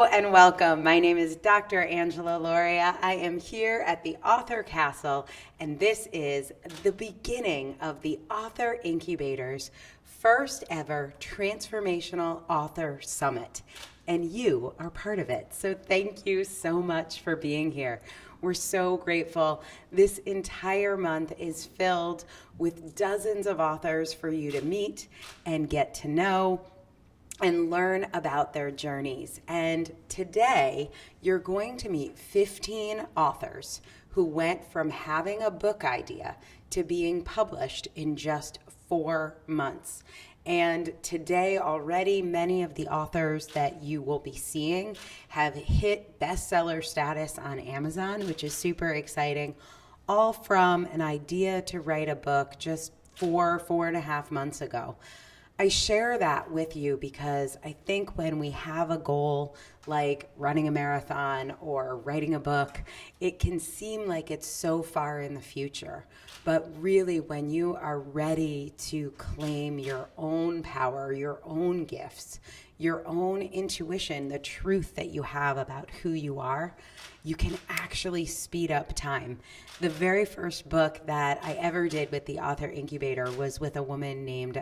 And welcome. My name is Dr. Angela Loria. I am here at the Author Castle, and this is the beginning of the Author Incubator's first ever Transformational Author Summit. And you are part of it. So thank you so much for being here. We're so grateful. This entire month is filled with dozens of authors for you to meet and get to know and learn about their journeys. And today, you're going to meet 15 authors who went from having a book idea to being published in just 4 months. And today already, many of the authors that you will be seeing have hit bestseller status on Amazon, which is super exciting, all from an idea to write a book just 4.5 months ago. I share that with you because I think when we have a goal like running a marathon or writing a book, it can seem like it's so far in the future. But really, when you are ready to claim your own power, your own gifts, your own intuition, the truth that you have about who you are, you can actually speed up time. The very first book that I ever did with the Author Incubator was with a woman named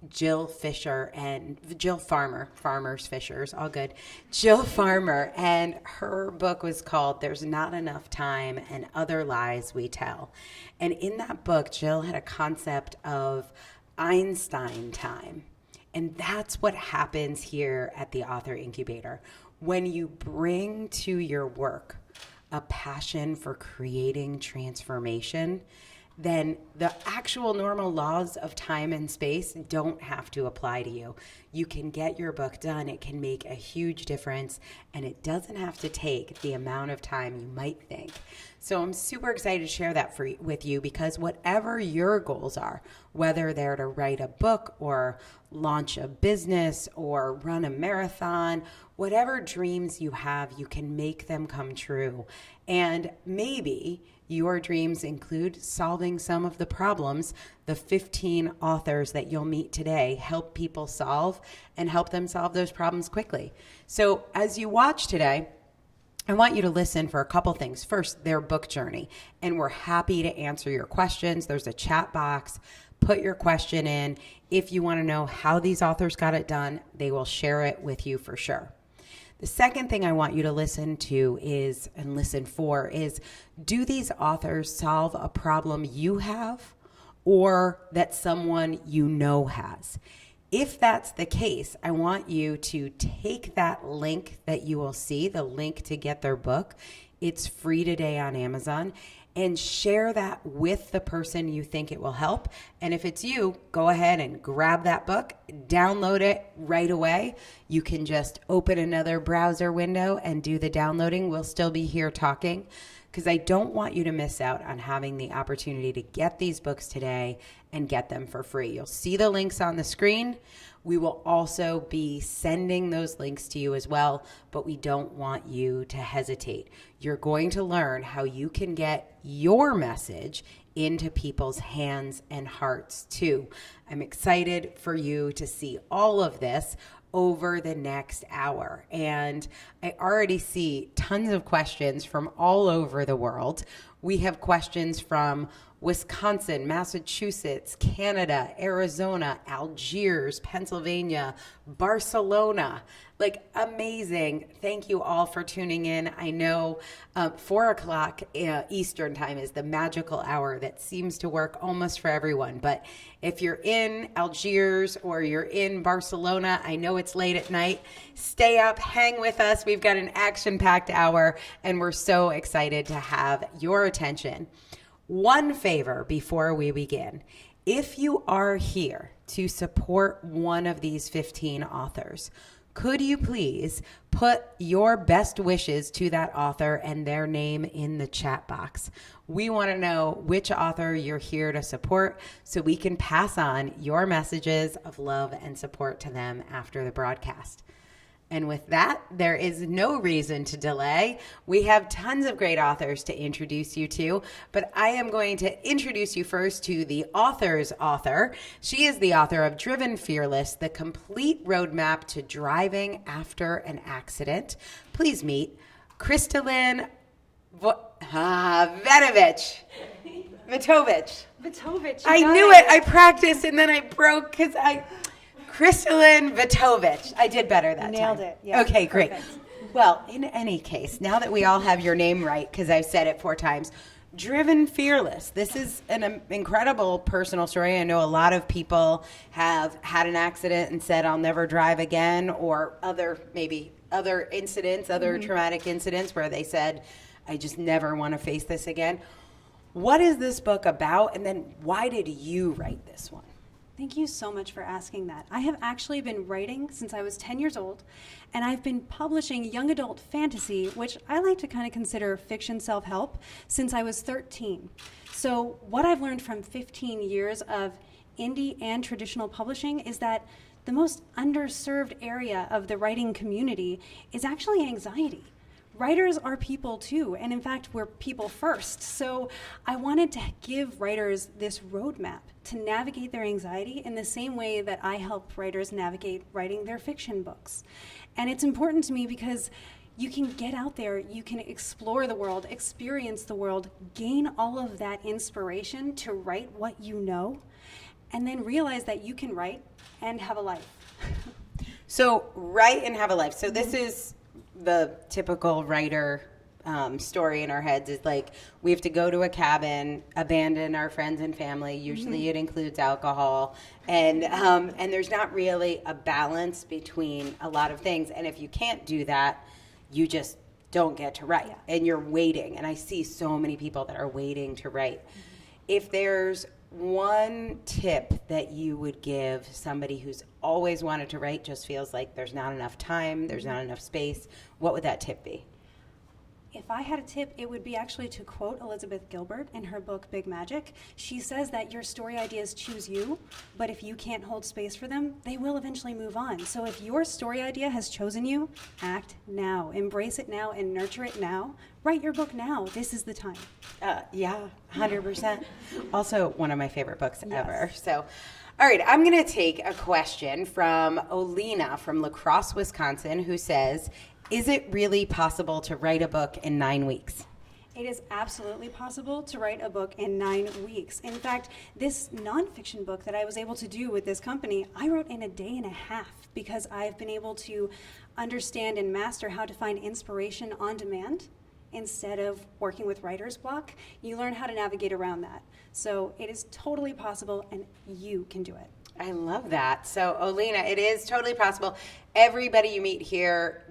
Jill Fisher and Jill Farmer, Farmers, Fishers, all good. Jill Farmer, and her book was called There's Not Enough Time and Other Lies We Tell. And in that book, Jill had a concept of Einstein time. And that's what happens here at the Author Incubator. When you bring to your work a passion for creating transformation, then the actual normal laws of time and space don't have to apply to you. You can get your book done. It can make a huge difference, and it doesn't have to take the amount of time you might think. So I'm super excited to share that with you because whatever your goals are, whether they're to write a book or launch a business or run a marathon, whatever dreams you have, you can make them come true. And maybe your dreams include solving some of the problems the 15 authors that you'll meet today help people solve and help them solve those problems quickly. So as you watch today, I want you to listen for a couple things. First, their book journey, and we're happy to answer your questions. There's a chat box. Put your question in. If you want to know how these authors got it done, they will share it with you for sure. The second thing I want you to listen to is, do these authors solve a problem you have or that someone you know has? If that's the case, I want you to take that link that you will see, the link to get their book. It's free today on Amazon. And share that with the person you think it will help. And if it's you, go ahead and grab that book, download it right away. You can just open another browser window and do the downloading. We'll still be here talking because I don't want you to miss out on having the opportunity to get these books today and get them for free. You'll see the links on the screen. We will also be sending those links to you as well, but we don't want you to hesitate. You're going to learn how you can get your message into people's hands and hearts too. I'm excited for you to see all of this over the next hour. And I already see tons of questions from all over the world. We have questions from Wisconsin, Massachusetts, Canada, Arizona, Algiers, Pennsylvania, Barcelona. Like, amazing. Thank you all for tuning in. I know 4 o'clock Eastern time is the magical hour that seems to work almost for everyone. But if you're in Algiers or you're in Barcelona, I know it's late at night. Stay up, hang with us. We've got an action-packed hour, and we're so excited to have your attention. One favor before we begin. If you are here to support one of these 15 authors, could you please put your best wishes to that author and their name in the chat box? We want to know which author you're here to support so we can pass on your messages of love and support to them after the broadcast. And with that, there is no reason to delay. We have tons of great authors to introduce you to, but I am going to introduce you first to the author's author. She is the author of Driven Fearless, the complete roadmap to driving after an accident. Please meet Kristalin Vitovich. I knew it. I practiced and then I broke because Kristalin Vitovich. I did better that time. Nailed it. Yeah, okay, great. perfect. Well, in any case, now that we all have your name right, because I've said it 4 times, Driven Fearless. This is an incredible personal story. I know a lot of people have had an accident and said, I'll never drive again, or other incidents, traumatic incidents where they said, I just never want to face this again. What is this book about? And then why did you write this one? Thank you so much for asking that. I have actually been writing since I was 10 years old, and I've been publishing young adult fantasy, which I like to kind of consider fiction self-help, since I was 13. So what I've learned from 15 years of indie and traditional publishing is that the most underserved area of the writing community is actually anxiety. Writers are people too, and in fact, we're people first. So I wanted to give writers this roadmap to navigate their anxiety in the same way that I help writers navigate writing their fiction books. And it's important to me because you can get out there, you can explore the world, experience the world, gain all of that inspiration to write what you know, and then realize that you can write and have a life. So write and have a life. So this is the typical writer story in our heads is like we have to go to a cabin, abandon our friends and family. Usually it includes alcohol, and there's not really a balance between a lot of things. And if you can't do that, you just don't get to write, and you're waiting. And I see so many people that are waiting to write. If there's one tip that you would give somebody who's always wanted to write, just feels like there's not enough time, there's not enough space, what would that tip be? If I had a tip, it would be actually to quote Elizabeth Gilbert in her book, Big Magic. She says that your story ideas choose you, but if you can't hold space for them, they will eventually move on. So if your story idea has chosen you, act now. Embrace it now and nurture it now. Write your book now. This is the time. Yeah, 100%. Also, one of my favorite books ever. So, all right, I'm going to take a question from Olena from La Crosse, Wisconsin, who says, is it really possible to write a book in 9 weeks? It is absolutely possible to write a book in 9 weeks. In fact, this nonfiction book that I was able to do with this company, I wrote in a day and a half because I've been able to understand and master how to find inspiration on demand instead of working with writer's block. You learn how to navigate around that. So it is totally possible, and you can do it. I love that. So, Olena, it is totally possible. Everybody you meet here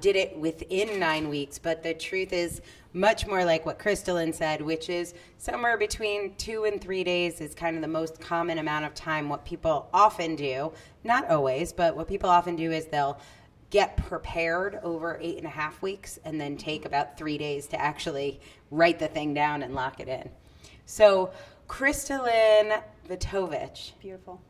did it within 9 weeks, but the truth is much more like what Kristalin said, which is somewhere between 2 and 3 days is kind of the most common amount of time. What people often do, not always, but what people often do is they'll get prepared over 8.5 weeks and then take about 3 days to actually write the thing down and lock it in. So, Kristalin Vitovich. Beautiful.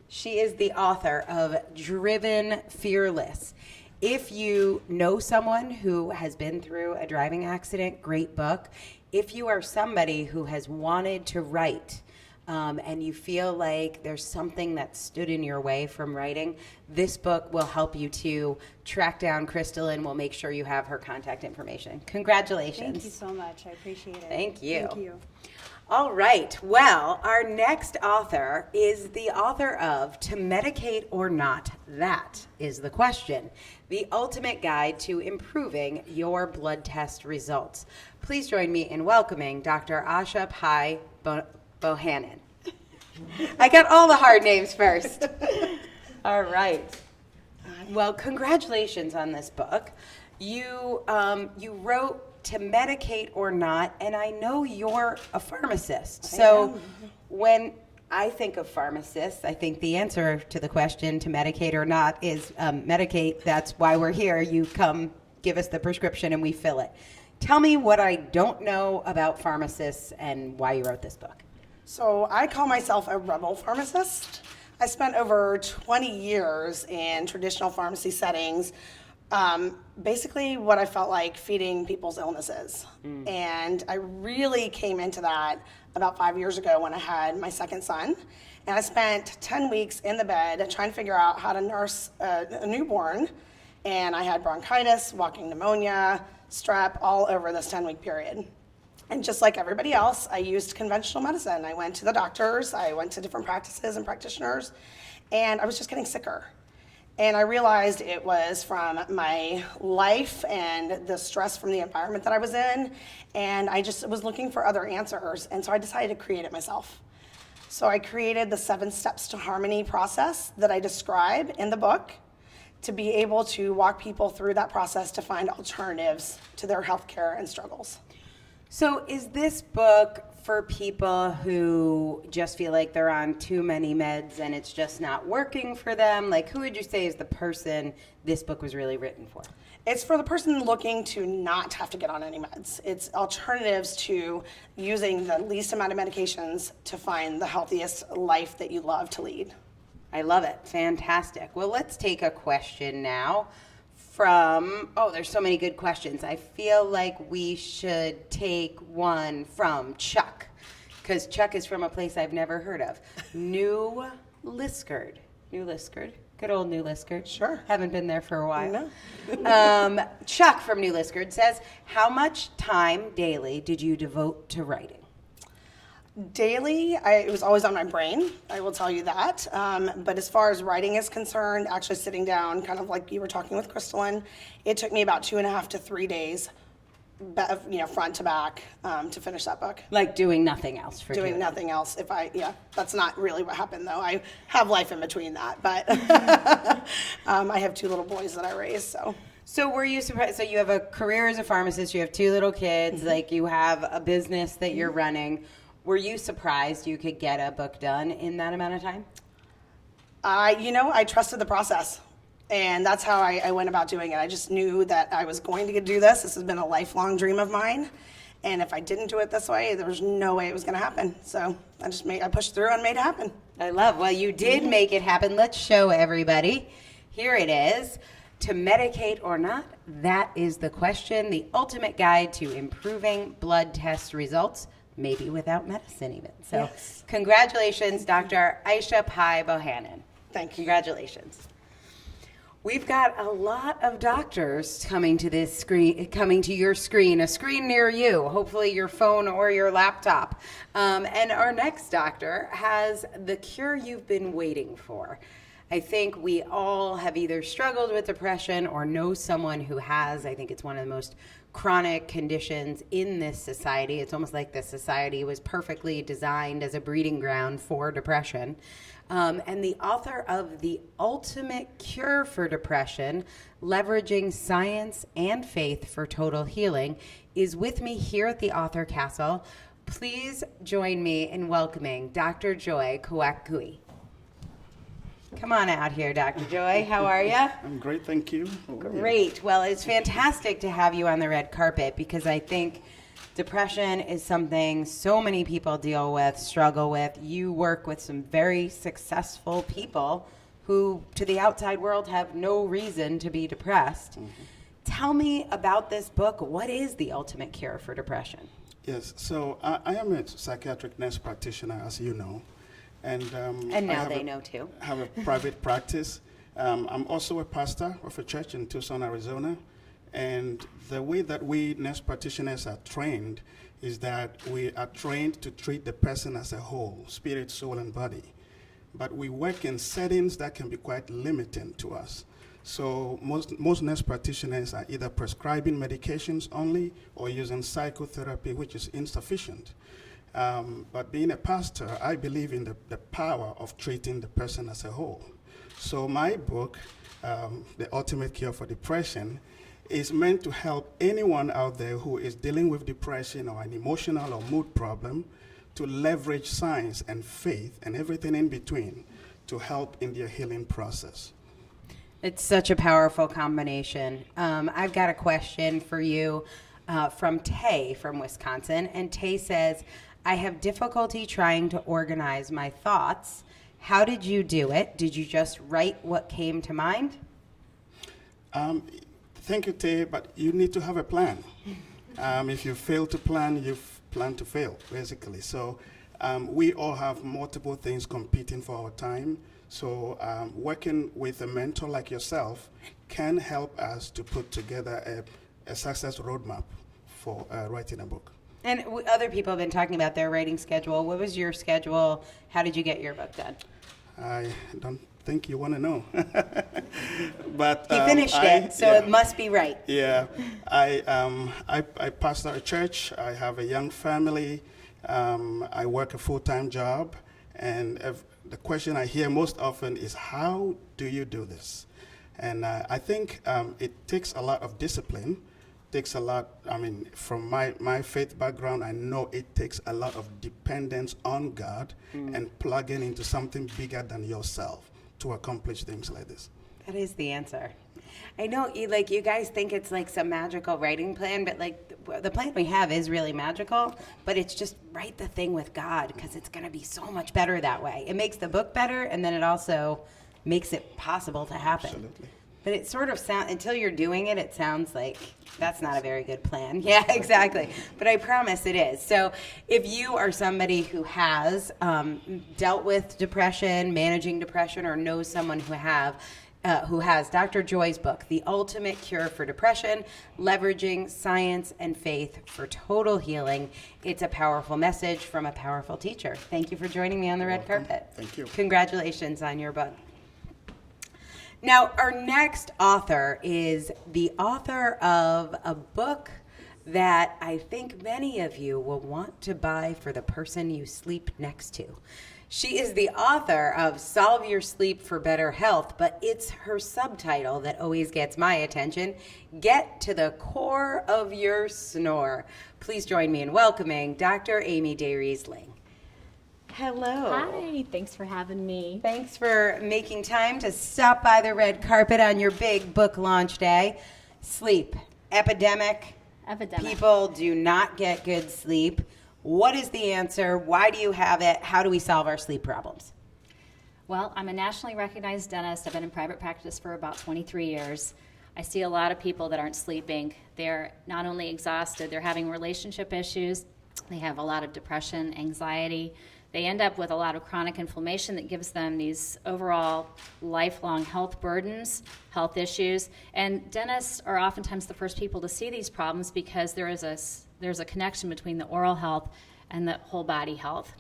She is the author of Driven Fearless. If you know someone who has been through a driving accident, great book. If you are somebody who has wanted to write and you feel like there's something that stood in your way from writing, this book will help you to track down Kristalin. We'll make sure you have her contact information. Congratulations. Thank you so much. I appreciate it. Thank you. Thank you. All right. Well, our next author is the author of To Medicate or Not? That is the question. The ultimate guide to improving your blood test results. Please join me in welcoming Dr. Asha Pai Bohannon. I got all the hard names first. All right. Well, congratulations on this book. You wrote To Medicate or Not, and I know you're a pharmacist. So when I think of pharmacists, I think the answer to the question to medicate or not is medicate. That's why we're here. You come, give us the prescription, and we fill it. Tell me what I don't know about pharmacists and why you wrote this book. So I call myself a rebel pharmacist. I spent over 20 years in traditional pharmacy settings, basically what I felt like feeding people's illnesses. And I really came into that about 5 years ago when I had my second son. And I spent 10 weeks in the bed trying to figure out how to nurse a newborn. And I had bronchitis, walking pneumonia, strep, all over this 10-week period. And just like everybody else, I used conventional medicine. I went to the doctors, I went to different practices and practitioners, and I was just getting sicker. And I realized it was from my life and the stress from the environment that I was in, and I just was looking for other answers, and so I decided to create it myself. So I created the 7 Steps to Harmony process that I describe in the book to be able to walk people through that process to find alternatives to their healthcare and struggles. So is this book for people who just feel like they're on too many meds and it's just not working for them? Like, who would you say is the person this book was really written for? It's for the person looking to not have to get on any meds. It's alternatives to using the least amount of medications to find the healthiest life that you love to lead. I love it. Fantastic. Well, let's take a question now there's so many good questions. I feel like we should take one from Chuck, because Chuck is from a place I've never heard of. New Liskard. Good old New Liskard. Sure. Haven't been there for a while. No. Chuck from New Liskard says, how much time daily did you devote to writing? Daily, it was always on my brain, I will tell you that. But as far as writing is concerned, actually sitting down, kind of like you were talking with Crystalline, it took me about 2.5 to 3 days, front to back, to finish that book. Like doing nothing else for Doing nothing else. That's not really what happened though. I have life in between that, but I have 2 little boys that I raised, so. So were you surprised? So you have a career as a pharmacist, you have 2 little kids, like you have a business that you're running. Were you surprised you could get a book done in that amount of time? I trusted the process, and that's how I went about doing it. I just knew that I was going to do this. This has been a lifelong dream of mine, and if I didn't do it this way, there was no way it was going to happen. So I pushed through and made it happen. Well, you did make it happen. Let's show everybody. Here it is. To medicate or not, that is the question. The ultimate guide to improving blood test results, maybe without medicine even. So yes. Congratulations, Dr. Aisha Pai Bohannon. Thank you. Congratulations. We've got a lot of doctors coming to your screen, a screen near you, hopefully your phone or your laptop. And our next doctor has the cure you've been waiting for. I think we all have either struggled with depression or know someone who has. I think it's one of the most chronic conditions in this society. It's almost like the society was perfectly designed as a breeding ground for depression. And the author of The Ultimate Cure for Depression, Leveraging Science and Faith for Total Healing, is with me here at the Author Castle. Please join me in welcoming Dr. Joy Kawakui. Come on out here, Dr. Joy. How are you? I'm great, thank you. Great. Well, it's fantastic to have you on the red carpet because I think depression is something so many people deal with, struggle with. You work with some very successful people who, to the outside world, have no reason to be depressed. Mm-hmm. Tell me about this book. What is the ultimate cure for depression? Yes, so I am a psychiatric nurse practitioner, as you know. And now they know too. I have a private practice. I'm also a pastor of a church in Tucson, Arizona. And the way that we nurse practitioners are trained is that we are trained to treat the person as a whole, spirit, soul, and body. But we work in settings that can be quite limiting to us. So most nurse practitioners are either prescribing medications only or using psychotherapy, which is insufficient. But being a pastor, I believe in the power of treating the person as a whole. So my book, The Ultimate Cure for Depression, is meant to help anyone out there who is dealing with depression or an emotional or mood problem to leverage science and faith and everything in between to help in their healing process. It's such a powerful combination. I've got a question for you from Tay from Wisconsin. And Tay says, I have difficulty trying to organize my thoughts. How did you do it? Did you just write what came to mind? Thank you, Tay, but you need to have a plan. If you fail to plan, you've planned to fail, basically. So we all have multiple things competing for our time. So working with a mentor like yourself can help us to put together a success roadmap for writing a book. And other people have been talking about their writing schedule. What was your schedule? How did you get your book done? I don't think you want to know. But He finished it, so it must be right. Yeah, I pastor a church. I have a young family. I work a full-time job, and the question I hear most often is, how do you do this? And I think it takes a lot of discipline. Takes a lot. I mean, from my faith background, I know it takes a lot of dependence on God and plugging into something bigger than yourself to accomplish things like this. That is the answer. I know, you guys think it's like some magical writing plan, but like the plan we have is really magical, but it's just write the thing with God, because it's going to be so much better that way. It makes the book better, and then it also makes it possible to happen. Absolutely. But it sort of sounds, until you're doing it, it sounds like that's not a very good plan. Yeah, exactly. But I promise it is. So if you are somebody who has dealt with depression, managing depression, or knows someone who has Dr. Joy's book, The Ultimate Cure for Depression, Leveraging Science and Faith for Total Healing, it's a powerful message from a powerful teacher. Thank you for joining me on the red carpet. Thank you. Congratulations on your book. Now, our next author is the author of a book that I think many of you will want to buy for the person you sleep next to. She is the author of Solve Your Sleep for Better Health, but it's her subtitle that always gets my attention, Get to the Core of Your Snore. Please join me in welcoming Dr. Amy Day Riesling. Hello. Hi, thanks for having me. Thanks for making time to stop by the red carpet on your big book launch day. Sleep, epidemic. People do not get good sleep. What is the answer? Why do you have it? How do we solve our sleep problems? Well, I'm a nationally recognized dentist. I've been in private practice for about 23 years. I see a lot of people that aren't sleeping. They're not only exhausted, they're having relationship issues. They have a lot of depression, anxiety. They end up with a lot of chronic inflammation that gives them these overall lifelong health burdens, health issues. And dentists are oftentimes the first people to see these problems because there's a connection between the oral health and the whole body health.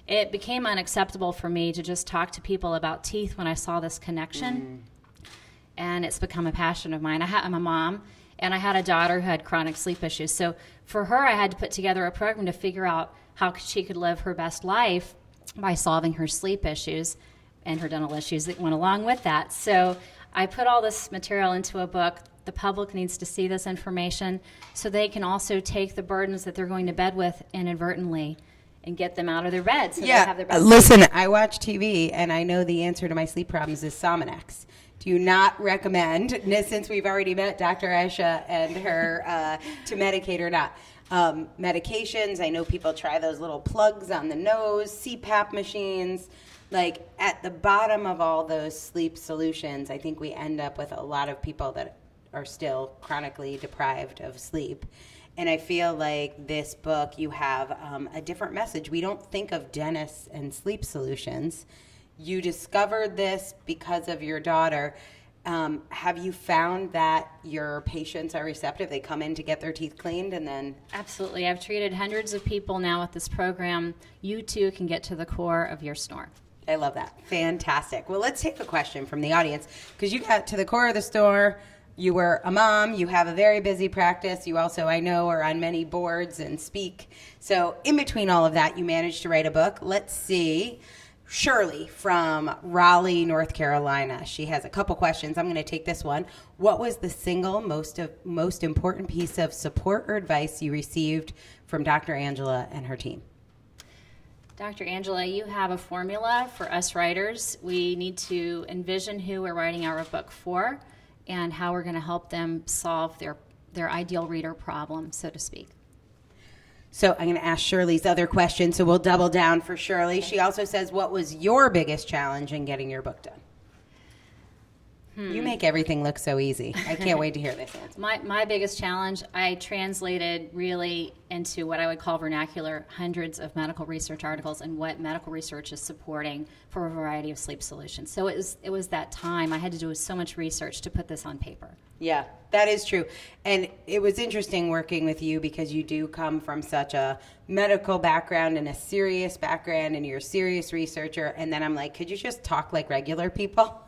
It became unacceptable for me to just talk to people about teeth when I saw this connection. And it's become a passion of mine. I'm a mom, and I had a daughter who had chronic sleep issues. So for her, I had to put together a program to figure out how she could live her best life by solving her sleep issues and her dental issues that went along with that. So I put all this material into a book. The public needs to see this information so they can also take the burdens that they're going to bed with inadvertently and get them out of their bed so they have their best Listen, I watch TV, and I know the answer to my sleep problems is Sominex. Do you not recommend, since we've already met Dr. Aisha and her, to medicate or not? Medications, I know people try those little plugs on the nose, CPAP machines. Like, at the bottom of all those sleep solutions, I think we end up with a lot of people that are still chronically deprived of sleep. And I feel like this book, you have a different message. We don't think of dentists and sleep solutions. You discovered this because of your daughter. Have you found that your patients are receptive? They come in to get their teeth cleaned and then... Absolutely. I've treated hundreds of people now with this program. You too can get to the core of your snore. I love that. Fantastic. Well, let's take a question from the audience, because you got to the core of the snore. You were a mom. You have a very busy practice. You also, I know, are on many boards and speak. So in between all of that, you managed to write a book. Let's see. Shirley from Raleigh, North Carolina. She has a couple questions. I'm going to take this one. What was the single most important piece of support or advice you received from Dr. Angela and her team? Dr. Angela, you have a formula for us writers. We need to envision who we're writing our book for and how we're going to help them solve their ideal reader problem, so to speak. So I'm going to ask Shirley's other question, so we'll double down for Shirley. She also says, what was your biggest challenge in getting your book done? You make everything look so easy. I can't wait to hear this answer. My biggest challenge, I translated really into what I would call vernacular hundreds of medical research articles and what medical research is supporting for a variety of sleep solutions. So it was that time. I had to do so much research to put this on paper. Yeah, that is true. And it was interesting working with you because you do come from such a medical background and a serious background, and you're a serious researcher. And then I'm like, could you just talk like regular people?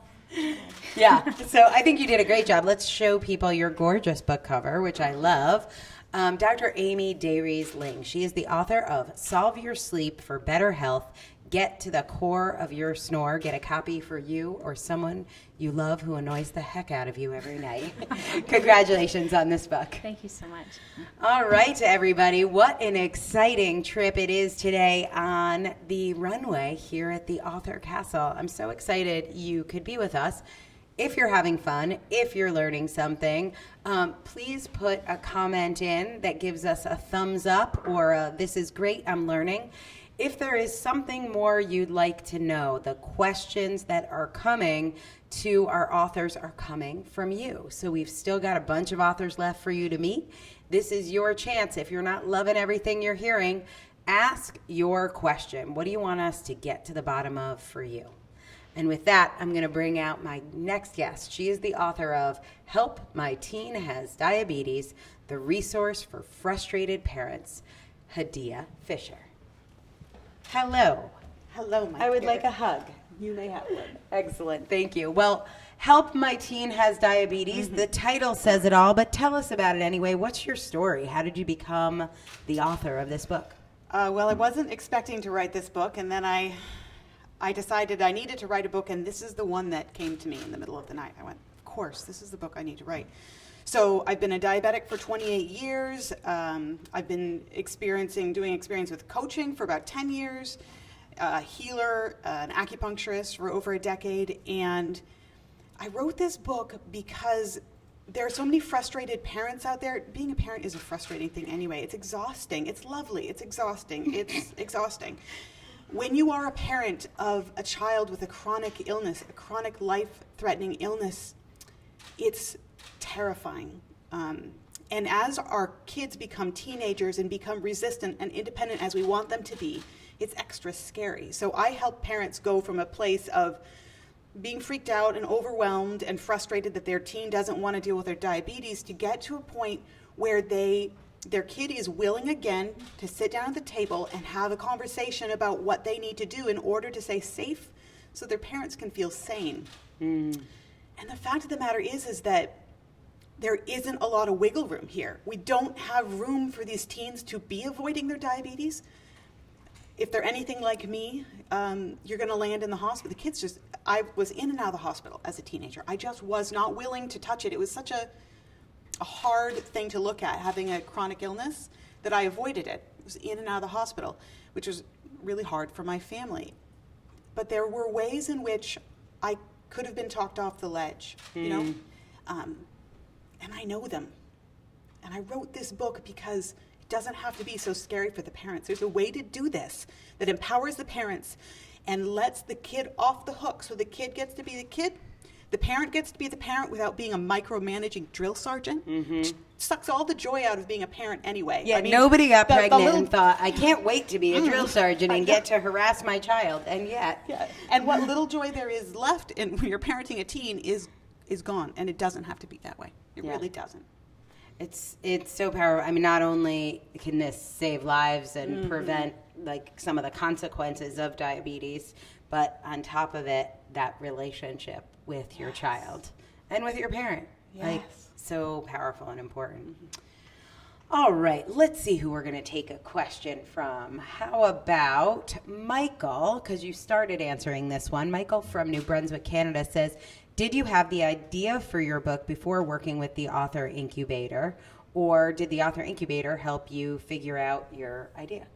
Yeah, so I think you did a great job. Let's show people your gorgeous book cover, which I love. Dr. Amy Dayries-Ling. She is the author of Solve Your Sleep for Better Health. Get to the core of your snore. Get a copy for you or someone you love who annoys the heck out of you every night. Congratulations on this book. Thank you so much. All right, everybody. What an exciting trip it is today on the runway here at the Author Castle. I'm so excited you could be with us. If you're having fun, if you're learning something, please put a comment in that gives us a thumbs up or a, this is great, I'm learning. If there is something more you'd like to know, the questions that are coming to our authors are coming from you. So we've still got a bunch of authors left for you to meet. This is your chance. If you're not loving everything you're hearing, ask your question. What do you want us to get to the bottom of for you? And with that, I'm going to bring out my next guest. She is the author of Help My Teen Has Diabetes, the resource for frustrated parents, Hadia Fisher. Hello. Hello, my I would dear. like a hug. You may have one. Excellent. Thank you. Well, Help My Teen Has Diabetes. The title says it all, but tell us about it anyway. What's your story? How did you become the author of this book? Well, I wasn't expecting to write this book, and then I decided I needed to write a book, and this is the one that came to me in the middle of the night. I went, of course, this is the book I need to write. So I've been a diabetic for 28 years. I've been doing experience with coaching for about 10 years, a healer, an acupuncturist for over a decade. And I wrote this book because there are so many frustrated parents out there. Being a parent is a frustrating thing anyway. It's exhausting. It's lovely. It's exhausting. It's exhausting. When you are a parent of a child with a chronic illness, a chronic life-threatening illness, it's terrifying. And as our kids become teenagers and become resistant and independent as we want them to be, it's extra scary. So I help parents go from a place of being freaked out and overwhelmed and frustrated that their teen doesn't want to deal with their diabetes to get to a point where their kid is willing again to sit down at the table and have a conversation about what they need to do in order to stay safe so their parents can feel sane. And the fact of the matter is that there isn't a lot of wiggle room here. We don't have room for these teens to be avoiding their diabetes. If they're anything like me, you're going to land in the hospital. The kids I was in and out of the hospital as a teenager. I just was not willing to touch it. It was such a hard thing to look at, having a chronic illness, that I avoided it. I was in and out of the hospital, which was really hard for my family. But there were ways in which I could have been talked off the ledge, you know? And I know them. And I wrote this book because it doesn't have to be so scary for the parents. There's a way to do this that empowers the parents and lets the kid off the hook. So the kid gets to be the kid, the parent gets to be the parent without being a micromanaging drill sergeant. Which sucks all the joy out of being a parent anyway. Yeah, I mean, nobody got the pregnant little- and thought, I can't wait to be a drill sergeant and get to harass my child. And yet, Yeah. And what little joy there is left when you're parenting a teen is gone. And it doesn't have to be that way. It Yeah. really doesn't. it's so powerful. I mean, not only can this save lives and prevent like some of the consequences of diabetes, but on top of it, that relationship with your child and with your parent. Like, Yes. so powerful and important. All right, let's see who we're going to take a question from. How about Michael? Because you started answering this one. Michael from New Brunswick, Canada says, did you have the idea for your book before working with the Author Incubator, or did the Author Incubator help you figure out your idea?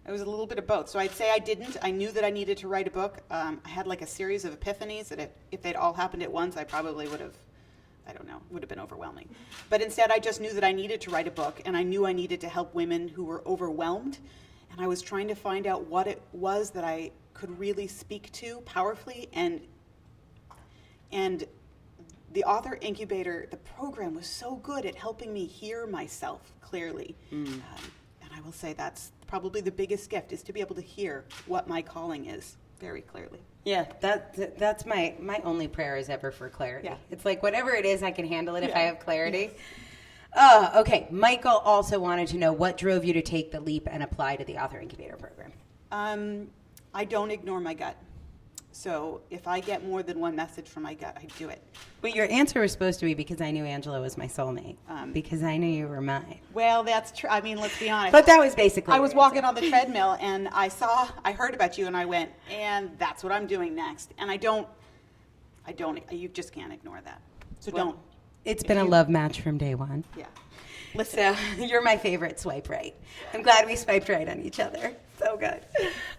It was a little bit of both. So I'd say I didn't. I knew that I needed to write a book. I had like a series of epiphanies that if they'd all happened at once, I probably would have I don't know, would have been overwhelming. But instead, I just knew that I needed to write a book, and I knew I needed to help women who were overwhelmed. And I was trying to find out what it was that I could really speak to powerfully. And the Author Incubator, the program was so good at helping me hear myself clearly. And I will say that's probably the biggest gift, is to be able to hear what my calling is very clearly. Yeah, that's my only prayer is ever for clarity. Yeah. It's like whatever it is, I can handle it if Yeah. I have clarity. Okay, Michael also wanted to know what drove you to take the leap and apply to the Author Incubator program. I don't ignore my gut. So if I get more than one message from my gut, I do it. But your answer was supposed to be because I knew Angela was my soulmate, because I knew you were mine. Well, that's true. I mean, let's be honest. But that was basically I was your walking answer. on the treadmill and I heard about you and I went, and that's what I'm doing next. And you just can't ignore that. So don't. It's been a love match from day one. Yeah. Listen. So you're my favorite swipe right. I'm glad we swiped right on each other. So good.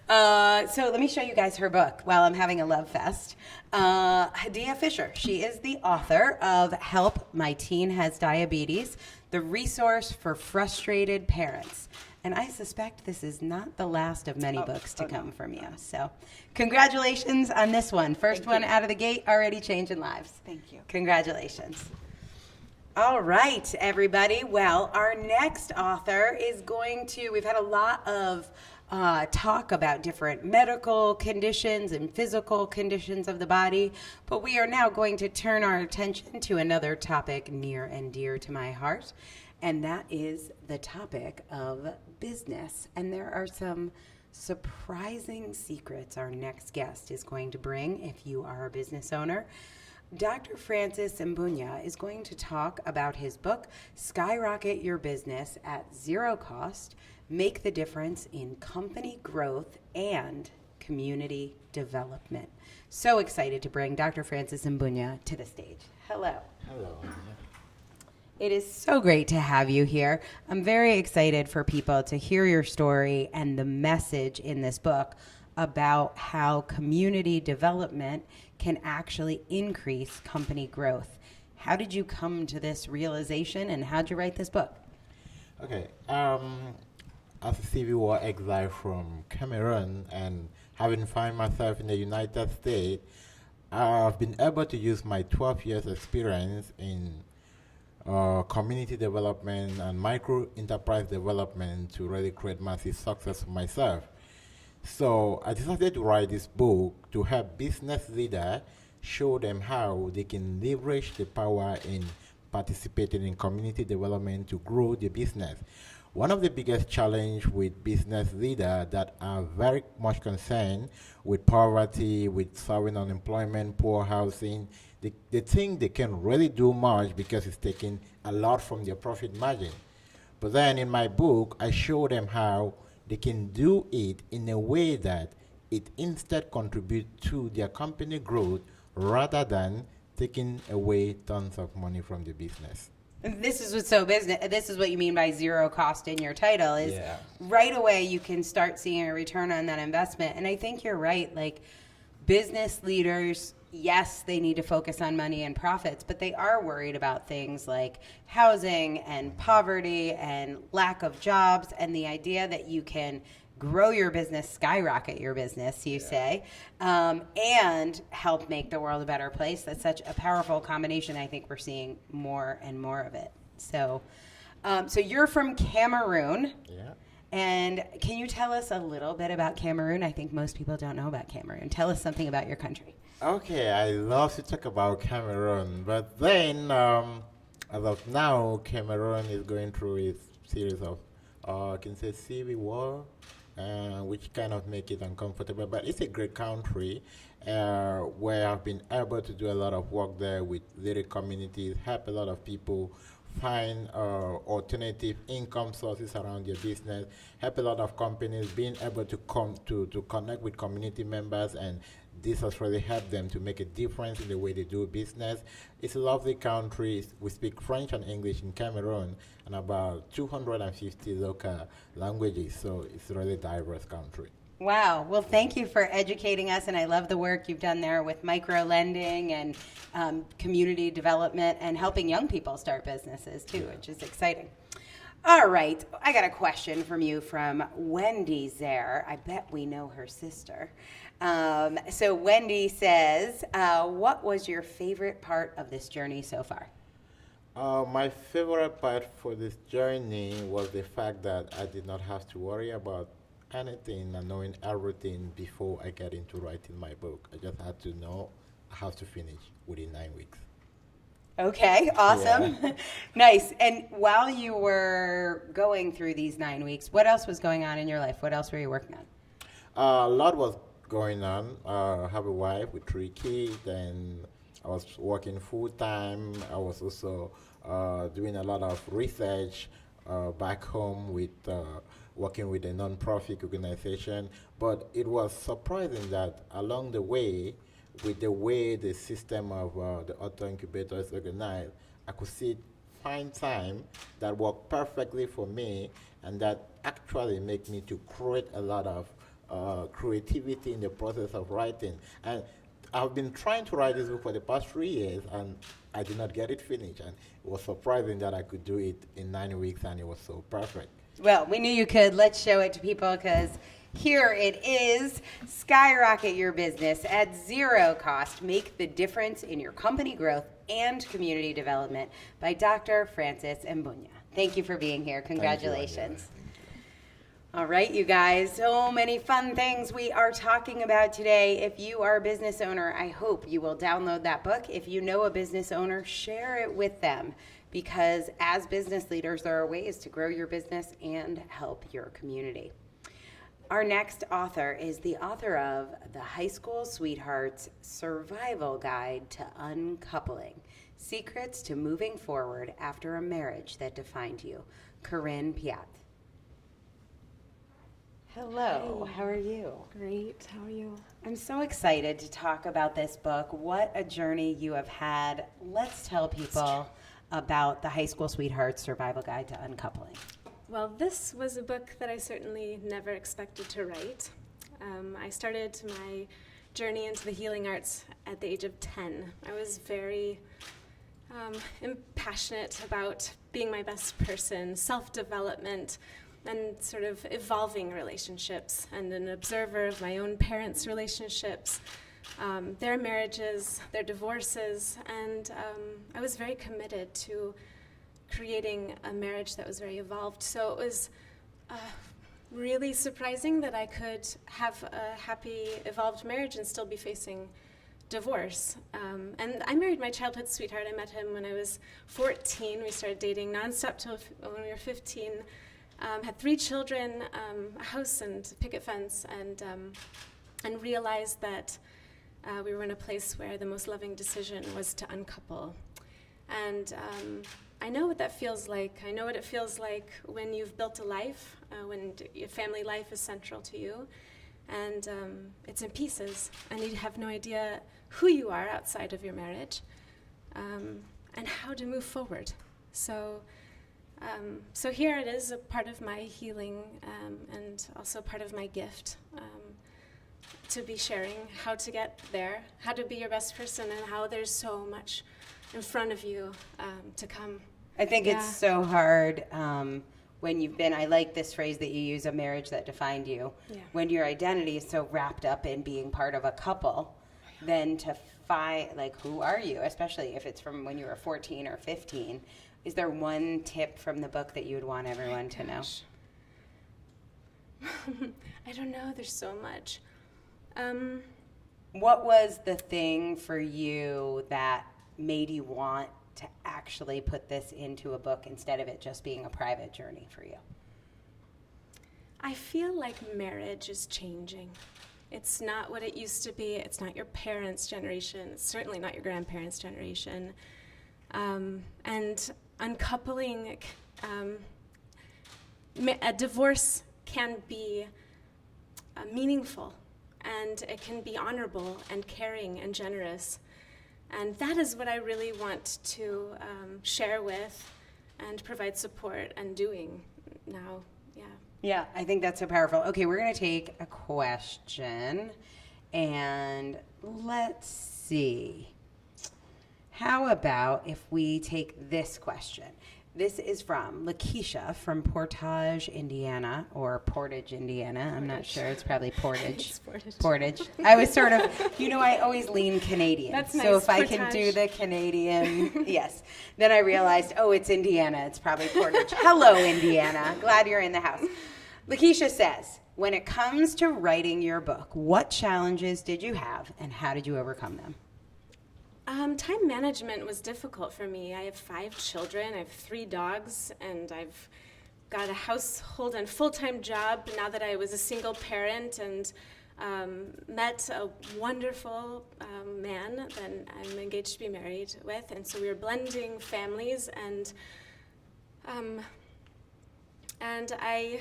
So let me show you guys her book while I'm having a love fest. Hadia Fisher. She is the author of Help, My Teen Has Diabetes, the resource for frustrated parents. And I suspect this is not the last of many books to come from you. So congratulations on this one. First one out of the gate, already changing lives. Thank you. Congratulations. All right, everybody. Well, our next author is we've had a lot of talk about different medical conditions and physical conditions of the body, but we are now going to turn our attention to another topic near and dear to my heart, and that is the topic of business. And there are some surprising secrets our next guest is going to bring if you are a business owner. Dr. Francis Mbunya is going to talk about his book, Skyrocket Your Business at Zero Cost, Make the Difference in Company Growth and Community Development. So excited to bring Dr. Francis Mbunya to the stage. Hello. Hello. It is so great to have you here. I'm very excited for people to hear your story and the message in this book about how community development can actually increase company growth. How did you come to this realization, and how did you write this book? Okay. As a civil war exile from Cameroon and having found myself in the United States, I've been able to use my 12 years experience in community development and micro enterprise development to really create massive success for myself. So I decided to write this book to help business leaders show them how they can leverage the power in participating in community development to grow the business. One of the biggest challenges with business leaders that are very much concerned with poverty, with solving unemployment, poor housing, they think they can really do much because it's taking a lot from their profit margin. But then in my book, I show them how they can do it in a way that it instead contributes to their company growth rather than taking away tons of money from the business. This is what's so business. This is what you mean by zero cost in your title is Yeah. right away you can start seeing a return on that investment. And I think you're right. Like business leaders, yes, they need to focus on money and profits, but they are worried about things like housing and poverty and lack of jobs, and the idea that you can grow your business, skyrocket your business, you say, and help make the world a better place. That's such a powerful combination. I think we're seeing more and more of it. So, so you're from Cameroon. Yeah. And can you tell us a little bit about Cameroon? I think most people don't know about Cameroon. Tell us something about your country. Okay, I love to talk about Cameroon, but then as of now, Cameroon is going through a series of, I can say, civil war, which kind of make it uncomfortable. But it's a great country where I've been able to do a lot of work there with little communities, help a lot of people find alternative income sources around their business, help a lot of companies being able to come to connect with community members, and this has really helped them to make a difference in the way they do business. It's a lovely country. We speak French and English in Cameroon and about 250 local languages, so it's a really diverse country. Wow. Well, thank you for educating us, and I love the work you've done there with micro lending and community development and helping young people start businesses too, which is exciting. All right, I got a question from you from Wendy Zare. I bet we know her sister. So Wendy says, what was your favorite part of this journey so far? My favorite part for this journey was the fact that I did not have to worry about anything and knowing everything before I get into writing my book. I just had to know how to finish within 9 weeks. Okay, awesome. Nice. And while you were going through these 9 weeks, what else was going on in your life? What else were you working on? A lot was going on. I have a wife with 3 kids, and I was working full time. I was also doing a lot of research back home with working with a non-profit organization. But it was surprising that along the way, with the way the system of the Author Incubator is organized, I could find time that worked perfectly for me, and that actually make me to create a lot of creativity in the process of writing. And I've been trying to write this book for the past 3 years, and I did not get it finished. And it was surprising that I could do it in 9 weeks, and it was so perfect. Well, we knew you could. Let's show it to people because here it is. Skyrocket your business at zero cost. Make the difference in your company growth and community development by Dr. Francis Mbunya. Thank you for being here. Congratulations. All right, you guys, so many fun things we are talking about today. If you are a business owner, I hope you will download that book. If you know a business owner, share it with them, because as business leaders, there are ways to grow your business and help your community. Our next author is the author of The High School Sweetheart's Survival Guide to Uncoupling, Secrets to Moving Forward After a Marriage That Defined You, Corinne Piat. Hello, how are you? Great, how are you? I'm so excited to talk about this book. What a journey you have had. Let's tell people about The High School Sweetheart's Survival Guide to Uncoupling. Well, this was a book that I certainly never expected to write. I started my journey into the healing arts at the age of 10. I was very passionate about being my best person, self-development, and sort of evolving relationships, and an observer of my own parents' relationships, their marriages, their divorces, and I was very committed to creating a marriage that was very evolved. So it was really surprising that I could have a happy, evolved marriage and still be facing divorce. And I married my childhood sweetheart. I met him when I was 14. We started dating nonstop till when we were 15. Had 3 children, a house and picket fence, and realized that we were in a place where the most loving decision was to uncouple. And I know what that feels like. I know what it feels like when you've built a life, when your family life is central to you, and it's in pieces, and you have no idea who you are outside of your marriage, and how to move forward. So here it is, a part of my healing, and also part of my gift, to be sharing how to get there, how to be your best person, and how there's so much in front of you to come. I think it's so hard when you've been, I like this phrase that you use, a marriage that defined you. Yeah. When your identity is so wrapped up in being part of a couple, then to find, like, who are you, especially if it's from when you were 14 or 15. Is there one tip from the book that you would want everyone to know? I don't know, there's so much. What was the thing for you that made you want to actually put this into a book instead of it just being a private journey for you? I feel like marriage is changing. It's not what it used to be. It's not your parents' generation. It's certainly not your grandparents' generation. And uncoupling, a divorce can be meaningful, and it can be honorable and caring and generous. And that is what I really want to share with and provide support and doing now Yeah. Yeah, I think that's so powerful. Okay, we're going to take a question, and let's see. How about if we take this question? This is from Lakeisha from Portage, Indiana, or Portage, Indiana. I'm not sure. It's probably Portage. It's Portage. Portage. I was sort of, I always lean Canadian. That's So nice, if I can do Portage. the Canadian, yes. Then I realized, it's Indiana. It's probably Portage. Hello, Indiana. Glad you're in the house. Lakeisha says, when it comes to writing your book, what challenges did you have and how did you overcome them? Time management was difficult for me. I have 5 children, I have 3 dogs, and I've got a household and full-time job now that I was a single parent, and met a wonderful man that I'm engaged to be married with, and so we were blending families, and I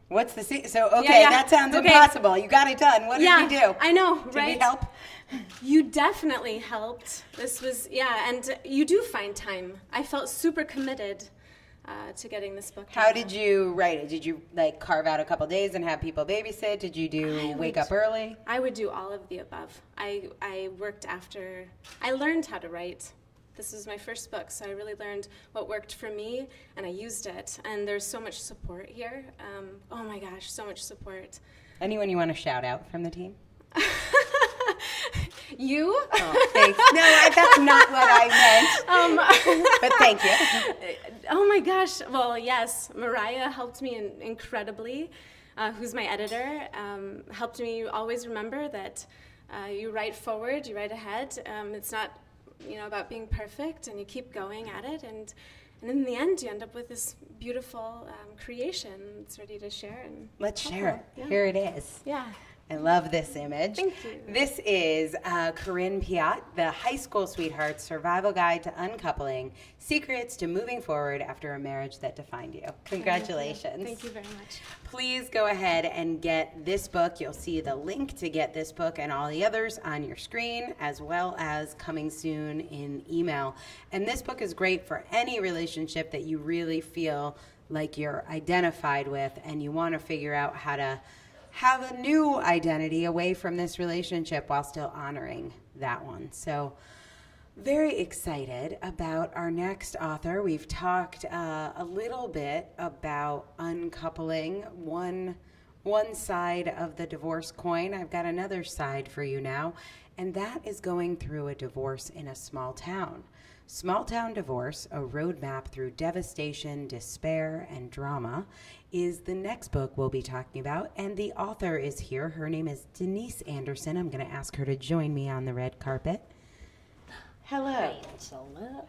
What's the so okay, yeah. that sounds Okay. impossible. You got it done. What did yeah, we do? I know, Did right? we help? You definitely helped. This was, and you do find time. I felt super committed to getting this book done. How did you write it? Did you carve out a couple days and have people babysit? Did you wake up early? I would do all of the above. I worked after, I learned how to write. This was my first book, so I really learned what worked for me, and I used it. And there's so much support here. Oh my gosh, so much support. Anyone you want to shout out from the team? You? Oh, thanks. No, that's not what I meant. But thank you. Oh my gosh. Well, yes, Mariah helped me incredibly, who's my editor, helped me always remember that you write forward, you write ahead. It's not, about being perfect, and you keep going at it, and in the end, you end up with this beautiful creation that's ready to share. And Let's share it. Yeah. Here it is. Yeah. I love this image. Thank you. This is Corinne Piat, the High School Sweetheart Survival Guide to Uncoupling, Secrets to Moving Forward After a Marriage That Defined You. Congratulations. Thank you very much. Please go ahead and get this book. You'll see the link to get this book and all the others on your screen, as well as coming soon in email. And this book is great for any relationship that you really feel like you're identified with and you want to figure out how to have a new identity away from this relationship while still honoring that one. So very excited about our next author. We've talked a little bit about uncoupling, one side of the divorce coin. I've got another side for you now, and that is going through a divorce in a small town. Small Town Divorce, a roadmap through devastation, despair, and drama, is the next book we'll be talking about, and the author is here. Her name is Denise Anderson. I'm going to ask her to join me on the red carpet. Hello. Angela.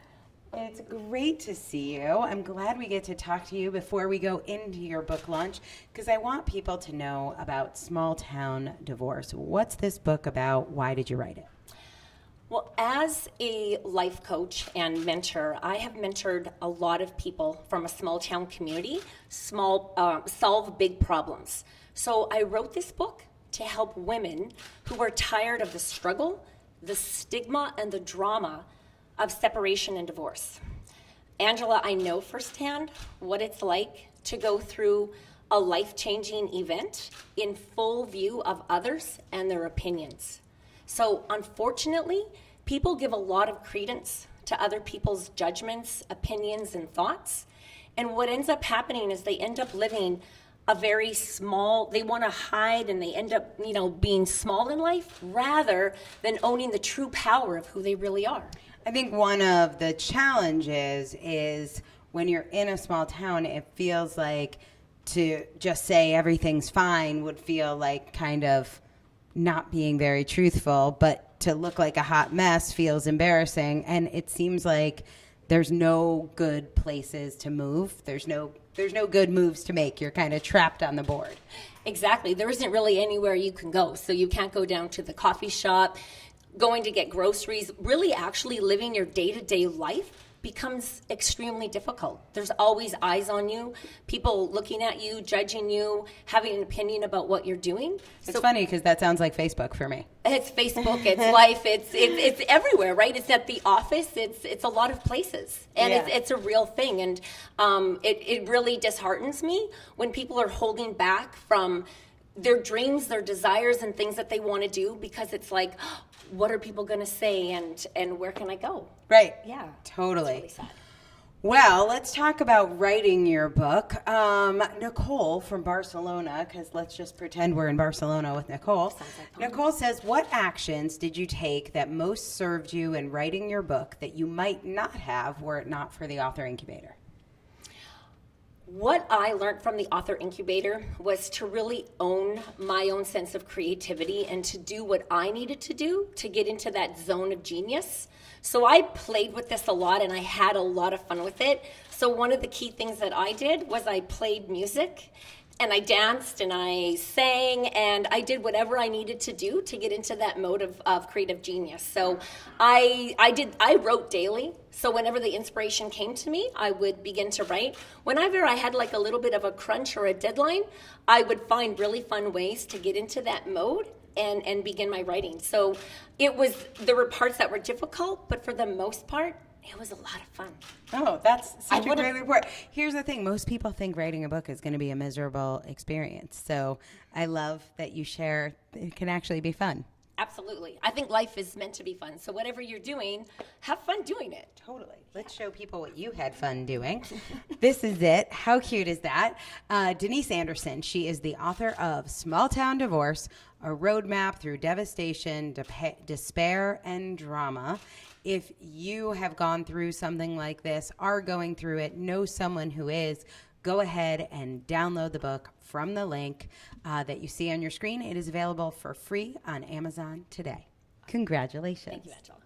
It's great to see you. I'm glad we get to talk to you before we go into your book launch, because I want people to know about Small Town Divorce. What's this book about? Why did you write it? Well, as a life coach and mentor, I have mentored a lot of people from a small town community solve big problems. So I wrote this book to help women who are tired of the struggle, the stigma, and the drama of separation and divorce. Angela, I know firsthand what it's like to go through a life-changing event in full view of others and their opinions. So unfortunately, people give a lot of credence to other people's judgments, opinions, and thoughts. And what ends up happening is they end up living a very small, they want to hide, and they end up, being small in life rather than owning the true power of who they really are. I think one of the challenges is when you're in a small town, it feels like to just say everything's fine would feel like kind of not being very truthful, but to look like a hot mess feels embarrassing. And it seems like there's no good places to move. There's no good moves to make. You're kind of trapped on the board. Exactly. There isn't really anywhere you can go. So you can't go down to the coffee shop, going to get groceries, really actually living your day-to-day life, becomes extremely difficult. There's always eyes on you, people looking at you, judging you, having an opinion about what you're doing. It's funny because that sounds like Facebook for me. It's Facebook, it's life, it's everywhere, right? It's at the office, it's a lot of places, and Yeah. it's a real thing. And it really disheartens me when people are holding back from their dreams, their desires, and things that they want to do because it's like, what are people going to say, and where can I go? Right. Yeah, Totally. It's really sad. Well, let's talk about writing your book. Nicole from Barcelona, because let's just pretend we're in Barcelona with Nicole. Nicole says, what actions did you take that most served you in writing your book that you might not have were it not for the Author Incubator? What I learned from the Author Incubator was to really own my own sense of creativity and to do what I needed to do to get into that zone of genius. So I played with this a lot and I had a lot of fun with it. So one of the key things that I did was I played music and I danced and I sang and I did whatever I needed to do to get into that mode of creative genius. So I wrote daily. So whenever the inspiration came to me, I would begin to write. Whenever I had like a little bit of a crunch or a deadline, I would find really fun ways to get into that mode and begin my writing. So there were parts that were difficult, but for the most part, it was a lot of fun. Oh, that's such a would've- great report. Here's the thing. Most people think writing a book is going to be a miserable experience. So I love that you share it can actually be fun. Absolutely. I think life is meant to be fun. So whatever you're doing, have fun doing it. Totally. Let's show people what you had fun doing. This is it. How cute is that? Denise Anderson, she is the author of Small Town Divorce, a roadmap through devastation, despair, and drama. If you have gone through something like this, are going through it, know someone who is, go ahead and download the book from the link that you see on your screen. It is available for free on Amazon today. Congratulations. Thank you, Angela.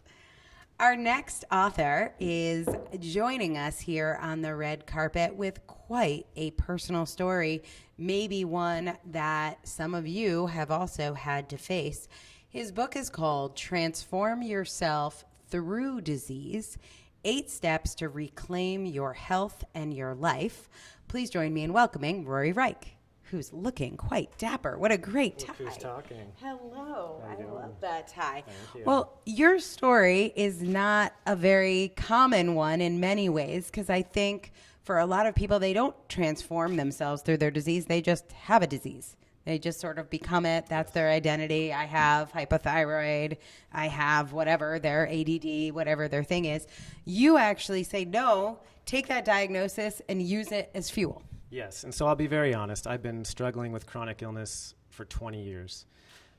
Our next author is joining us here on the red carpet with quite a personal story, maybe one that some of you have also had to face. His book is called Transform Yourself Through Disease, 8 Steps to Reclaim Your Health and Your Life. Please join me in welcoming Rory Reich, who's looking quite dapper. What a great tie. Look who's talking. Hello. How you doing? Love that tie. Thank you. Well, your story is not a very common one in many ways because I think for a lot of people, they don't transform themselves through their disease. They just have a disease. They just sort of become it. That's their identity. I have hypothyroid. I have whatever, their ADD, whatever their thing is. You actually say, no, take that diagnosis and use it as fuel. Yes, and so I'll be very honest. I've been struggling with chronic illness for 20 years.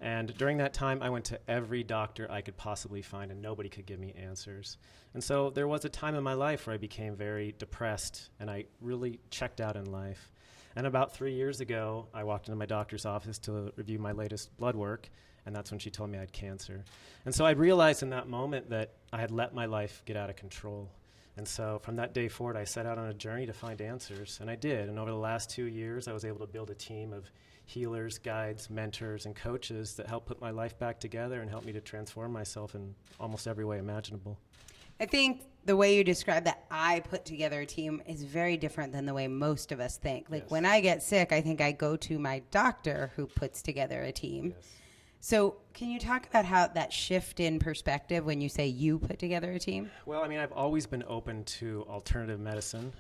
And during that time, I went to every doctor I could possibly find, and nobody could give me answers. And so there was a time in my life where I became very depressed, and I really checked out in life. And about 3 years ago, I walked into my doctor's office to review my latest blood work, and that's when she told me I had cancer. And so I realized in that moment that I had let my life get out of control. And so from that day forward, I set out on a journey to find answers, and I did. And over the last 2 years, I was able to build a team of healers, guides, mentors, and coaches that helped put my life back together and help me to transform myself in almost every way imaginable. I think the way you describe that I put together a team is very different than the way most of us think. Like Yes. when I get sick, I think I go to my doctor who puts together a team. Yes. So can you talk about how that shift in perspective when you say you put together a team? Well, I mean, I've always been open to alternative medicine,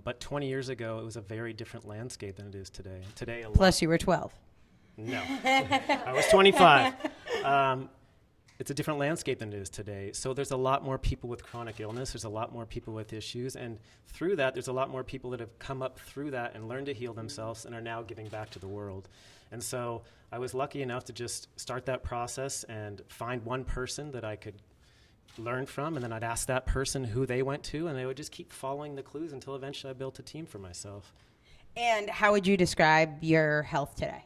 but 20 years ago, it was a very different landscape than it is today. Today, Plus you were 12. No, I was 25. It's a different landscape than it is today. So there's a lot more people with chronic illness. There's a lot more people with issues. And through that, there's a lot more people that have come up through that and learned to heal themselves and are now giving back to the world. And so I was lucky enough to just start that process and find one person that I could learn from. And then I'd ask that person who they went to, and they would just keep following the clues until eventually I built a team for myself. And how would you describe your health today?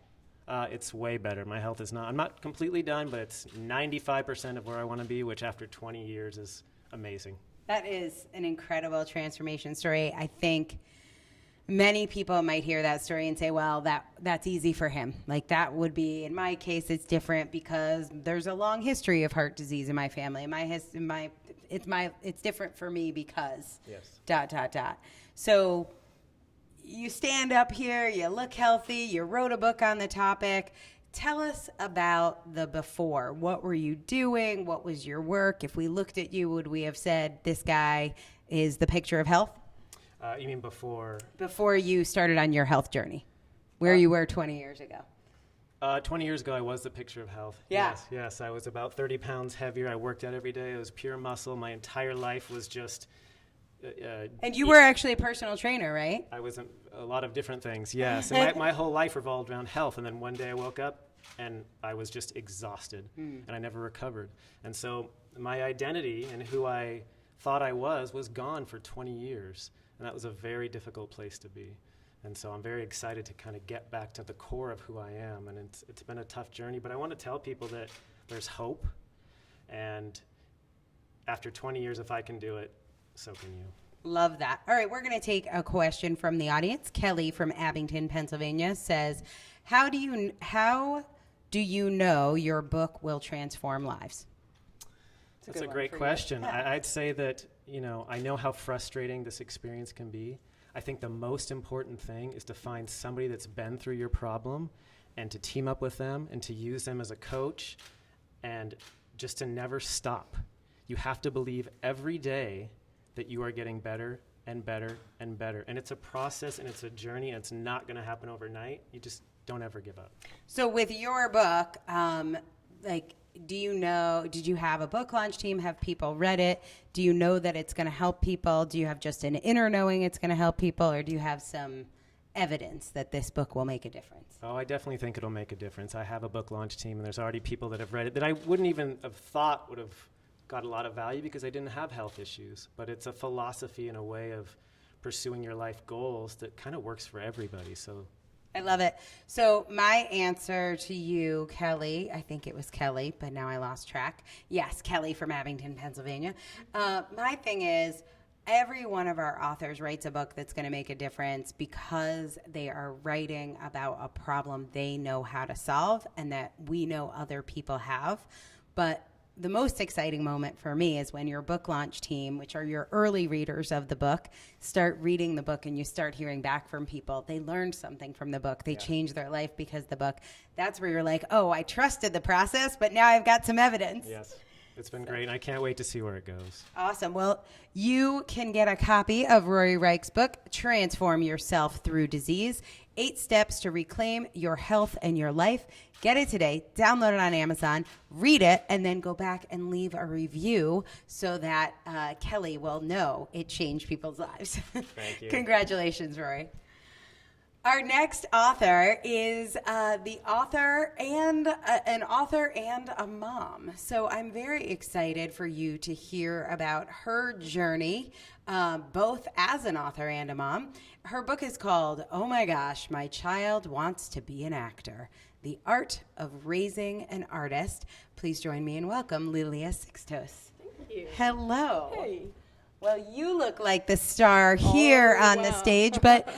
It's way better. My health is not, I'm not completely done, but it's 95% of where I want to be, which after 20 years is amazing. That is an incredible transformation story. I think many people might hear that story and say, well, that's easy for him. Like that would be, in my case, it's different because there's a long history of heart disease in my family. it's different for me because Yes. ... So you stand up here, you look healthy, you wrote a book on the topic. Tell us about the before. What were you doing? What was your work? If we looked at you, would we have said this guy is the picture of health? You mean before? Before you started on your health journey, where you were 20 years ago. 20 years ago, I was the picture of health. Yeah. Yes. I was about 30 pounds heavier. I worked out every day. It was pure muscle. My entire life was just... And you were actually a personal trainer, right? I was a lot of different things, yes. And my whole life revolved around health. And then one day I woke up and I was just exhausted and I never recovered. And so my identity and who I thought I was gone for 20 years. And that was a very difficult place to be. And so I'm very excited to kind of get back to the core of who I am. And it's been a tough journey, but I want to tell people that there's hope. And after 20 years, if I can do it, so can you. Love that. All right, we're going to take a question from the audience. Kelly from Abington, Pennsylvania says, how do you know your book will transform lives? That's a great question. I'd say that, I know how frustrating this experience can be. I think the most important thing is to find somebody that's been through your problem and to team up with them and to use them as a coach and just to never stop. You have to believe every day that you are getting better and better and better. And it's a process and it's a journey and it's not going to happen overnight. You just don't ever give up. So with your book, did you have a book launch team? Have people read it? Do you know that it's going to help people? Do you have just an inner knowing it's going to help people? Or do you have some evidence that this book will make a difference? Oh, I definitely think it'll make a difference. I have a book launch team and there's already people that have read it that I wouldn't even have thought would have got a lot of value because I didn't have health issues. But it's a philosophy and a way of pursuing your life goals that kind of works for everybody. So I love it. So my answer to you, Kelly, I think it was Kelly, but now I lost track. Yes, Kelly from Abington, Pennsylvania. My thing is, every one of our authors writes a book that's going to make a difference because they are writing about a problem they know how to solve and that we know other people have. But the most exciting moment for me is when your book launch team, which are your early readers of the book, start reading the book and you start hearing back from people. They learned something from the book. They changed their life because of the book. That's where you're like, oh, I trusted the process, but now I've got some evidence. yes, it's been great. And I can't wait to see where it goes. Awesome. Well, you can get a copy of Rory Reich's book, Transform Yourself Through Disease, 8 Steps to Reclaim Your Health and Your Life. Get it today, download it on Amazon, read it, and then go back and leave a review so that Kelly will know it changed people's lives. Thank you. Congratulations, Rory. Our next author is the author and an author and a mom. So I'm very excited for you to hear about her journey, both as an author and a mom. Her book is called, Oh My Gosh, My Child Wants to Be an Actor: The Art of Raising an Artist. Please join me and welcome Lilia Sixtos. Thank you. Hello. Hey. Well, you look like the star here on the stage, but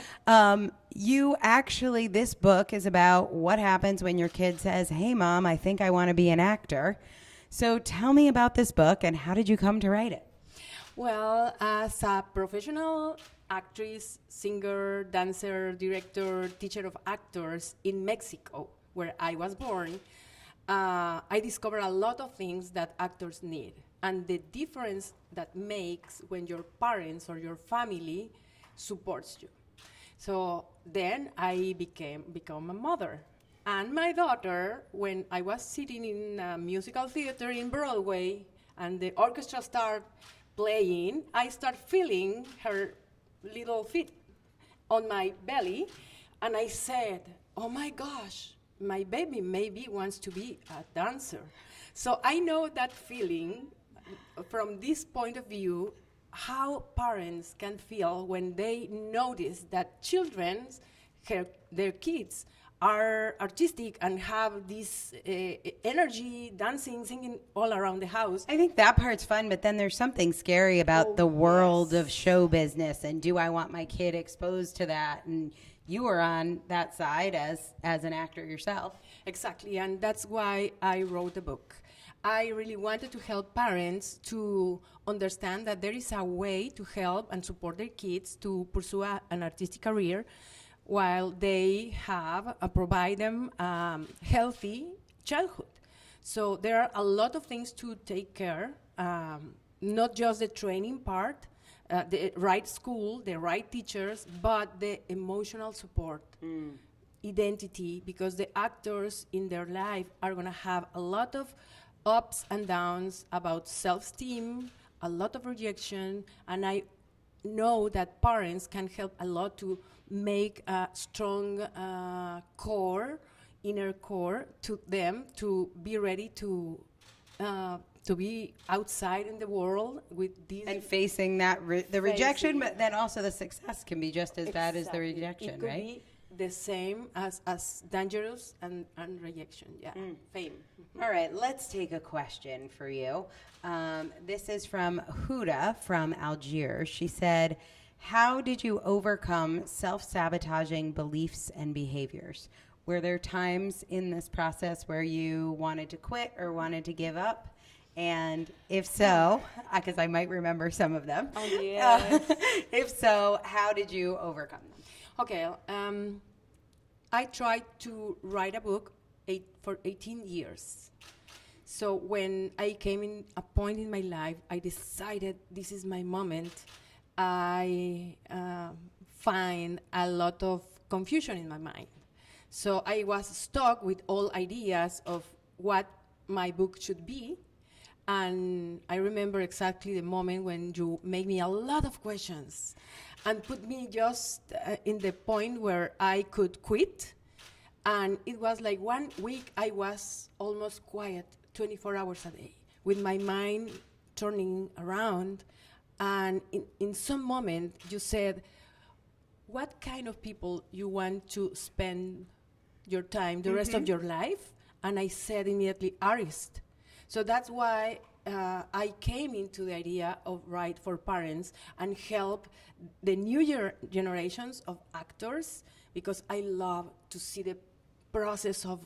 you actually, this book is about what happens when your kid says, hey, Mom, I think I want to be an actor. So tell me about this book and how did you come to write it? Well, as a professional actress, singer, dancer, director, teacher of actors in Mexico, where I was born, I discovered a lot of things that actors need. And the difference that makes when your parents or your family supports you. So then I become a mother. And my daughter, when I was sitting in a musical theater in Broadway and the orchestra started playing, I start feeling her little feet on my belly. And I said, oh my gosh, my baby maybe wants to be a dancer. So I know that feeling from this point of view, how parents can feel when they notice that their kids are artistic and have this energy, dancing, singing all around the house. I think that part's fun, but then there's something scary about the world of show business, and do I want my kid exposed to that? And you were on that side as an actor yourself. Exactly, and that's why I wrote the book. I really wanted to help parents to understand that there is a way to help and support their kids to pursue an artistic career while they have provide them healthy childhood. So there are a lot of things to take care, not just the training part, the right school, the right teachers, but the emotional support, identity, because the actors in their life are going to have a lot of ups and downs about self-esteem, a lot of rejection, and I know that parents can help a lot to make a strong inner core to them to be ready to be outside in the world with these And facing that the rejection, but then also the success can be just as bad as the Exactly. rejection, it could right? be the same as dangerous and rejection. Yeah, fame. All right, let's take a question for you. This is from Huda from Algiers. She said, how did you overcome self-sabotaging beliefs and behaviors? Were there times in this process where you wanted to quit or wanted to give up? And if so, because I might remember some of them. Oh, yes. If so, how did you overcome them? Okay, I tried to write a book for 18 years. So when I came in a point in my life, I decided this is my moment. I find a lot of confusion in my mind. So I was stuck with all ideas of what my book should be. And I remember exactly the moment when you made me a lot of questions and put me just in the point where I could quit. And it was like 1 week I was almost quiet 24 hours a day with my mind turning around. And in some moment you said, what kind of people you want to spend your time, the rest of your life? And I said immediately, artist. So that's why I came into the idea of write for parents and help the new generations of actors, because I love to see the process of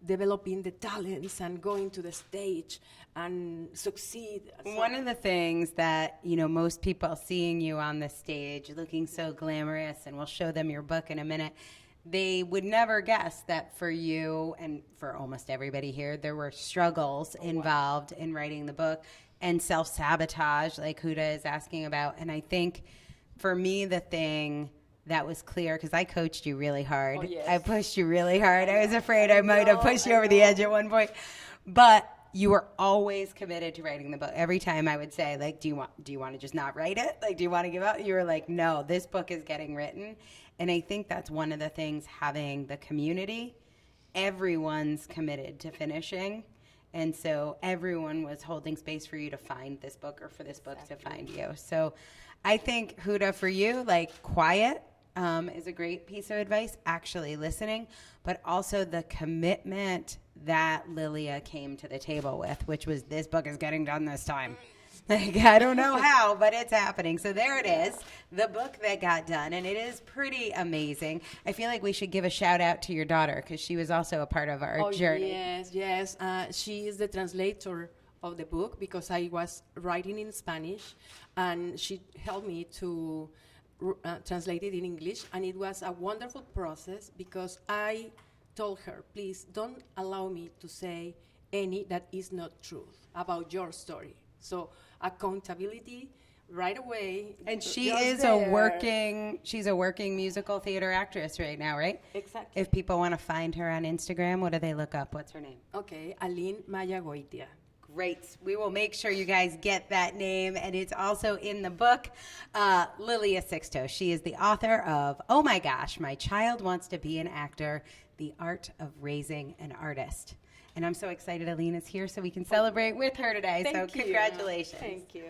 developing the talents and going to the stage and succeed. One of the things that, most people seeing you on the stage looking so glamorous, and we'll show them your book in a minute, they would never guess that for you and for almost everybody here, there were struggles involved in writing the book and self-sabotage, like Huda is asking about. And I think for me, the thing that was clear, because I coached you really hard. Oh, yes. I pushed you really hard. I was afraid I might have pushed you over the edge at one point. But you were always committed to writing the book. Every time I would say, like, do you want to just not write it? Like, do you want to give up? You were like, no, this book is getting written. And I think that's one of the things, having the community, everyone's committed to finishing. And so everyone was holding space for you to find this book or for this book to find you. So I think, Huda, for you, like, quiet is a great piece of advice, actually listening, but also the commitment that Lilia came to the table with, which was, this book is getting done this time. Like, I don't know how, but it's happening. So there it is, the book that got done, and it is pretty amazing. I feel like we should give a shout out to your daughter, because she was also a part of our journey. Yes. She is the translator of the book, because I was writing in Spanish, and she helped me to translate it in English, and it was a wonderful process, because I told her, please don't allow me to say any that is not truth about your story. So accountability right away. And she just is there. she's a working musical theater actress right now, right? Exactly. If people want to find her on Instagram, what do they look up? What's her name? Okay, Aline Maya Goitia. Great. We will make sure you guys get that name, and it's also in the book. Lilia Sixto, she is the author of, oh my gosh, My Child Wants to Be an Actor, The Art of Raising an Artist. And I'm so excited Aline is here so we can celebrate with her today. So congratulations. Thank you.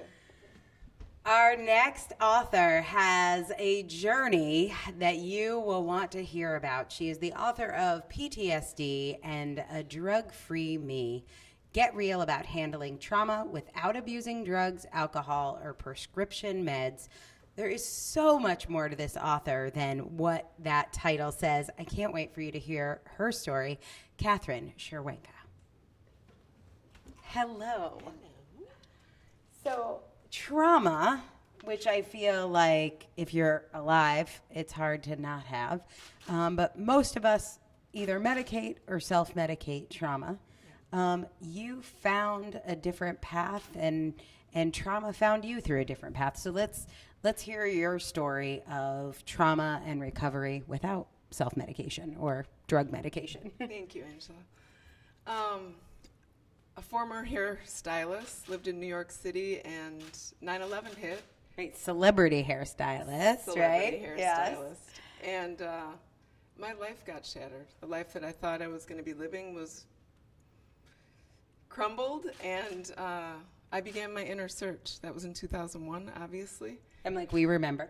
Our next author has a journey that you will want to hear about. She is the author of PTSD and A Drug-Free Me. Get real about handling trauma without abusing drugs, alcohol, or prescription meds. There is so much more to this author than what that title says. I can't wait for you to hear her story. Catherine Sherwenka. Hello. So, trauma, which I feel like if you're alive, it's hard to not have, but most of us either medicate or self-medicate trauma. You found a different path, and trauma found you through a different path. So let's hear your story of trauma and recovery without self-medication or drug medication. Thank you, Angela. A former hairstylist, lived in New York City, and 9/11 hit. Right, celebrity hairstylist, right? Hairstylist. Yes. And my life got shattered. The life that I thought I was going to be living was crumbled, and I began my inner search. That was in 2001, obviously. I'm like, we remember.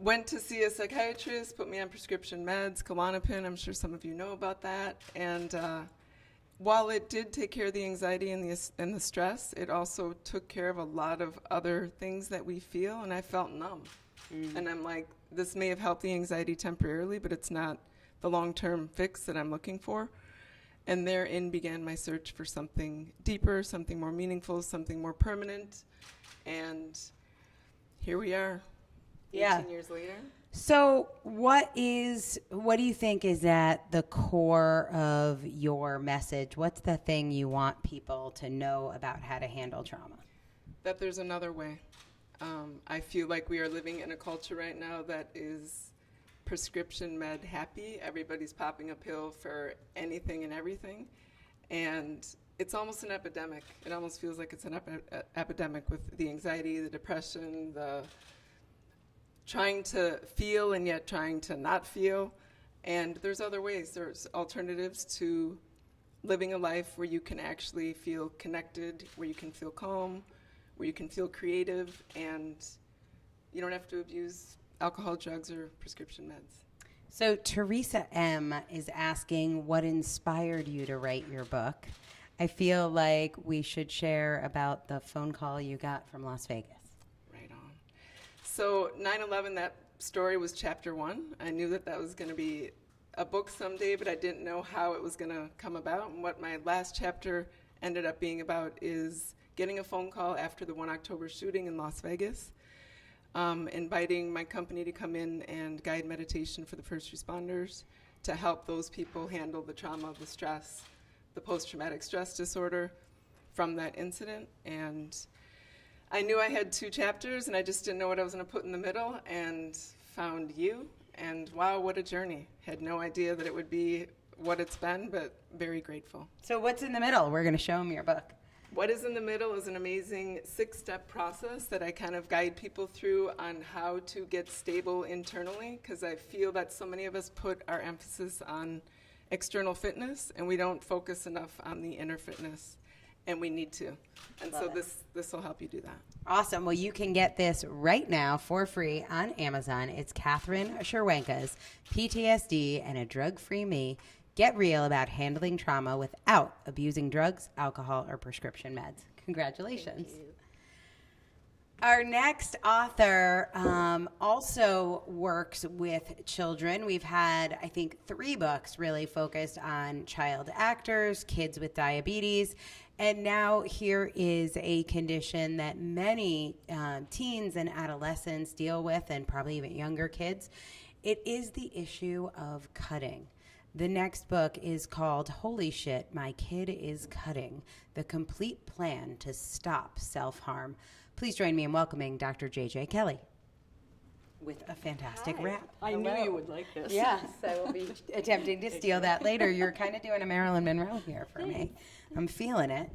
Went to see a psychiatrist, put me on prescription meds, Klonopin. I'm sure some of you know about that. And while it did take care of the anxiety and the stress, it also took care of a lot of other things that we feel, and I felt numb. And I'm like, this may have helped the anxiety temporarily, but it's not the long-term fix that I'm looking for. And therein began my search for something deeper, something more meaningful, something more permanent. And here we are, 18 years later. So what do you think is at the core of your message? What's the thing you want people to know about how to handle trauma? That there's another way. I feel like we are living in a culture right now that is prescription med happy. Everybody's popping a pill for anything and everything. And it's almost an epidemic. It almost feels like it's an epidemic with the anxiety, the depression, the trying to feel and yet trying to not feel. And there's other ways. There's alternatives to living a life where you can actually feel connected, where you can feel calm, where you can feel creative, and you don't have to abuse alcohol, drugs, or prescription meds. So Teresa M. is asking what inspired you to write your book. I feel like we should share about the phone call you got from Las Vegas. So 9/11, that story was chapter 1. I knew that was going to be a book someday, but I didn't know how it was going to come about. And what my last chapter ended up being about is getting a phone call after the 1 October shooting in Las Vegas, inviting my company to come in and guide meditation for the first responders to help those people handle the trauma, the stress, the post-traumatic stress disorder from that incident. And I knew I had 2 chapters, and I just didn't know what I was going to put in the middle, and found you. And wow, what a journey. Had no idea that it would be what it's been, but very grateful. So what's in the middle? We're going to show them your book. What is in the middle is an amazing 6-step process that I kind of guide people through on how to get stable internally, because I feel that so many of us put our emphasis on external fitness, and we don't focus enough on the inner fitness. And we need to. And Love so it. this will help you do that. Awesome. Well, you can get this right now for free on Amazon. It's Catherine Sherwanka's PTSD and a Drug-Free Me. Get real about handling trauma without abusing drugs, alcohol, or prescription meds. Congratulations. Thank you. Our next author also works with children. We've had, I think, 3 books really focused on child actors, kids with diabetes, and now here is a condition that many teens and adolescents deal with, and probably even younger kids. It is the issue of cutting. The next book is called Holy Shit, My Kid is Cutting, The Complete Plan to Stop Self-Harm. Please join me in welcoming Dr. J.J. Kelly with a fantastic rap. I knew you would like this. Yes, I will be attempting to steal that later. You're kind of doing a Marilyn Monroe here for me. I'm feeling it.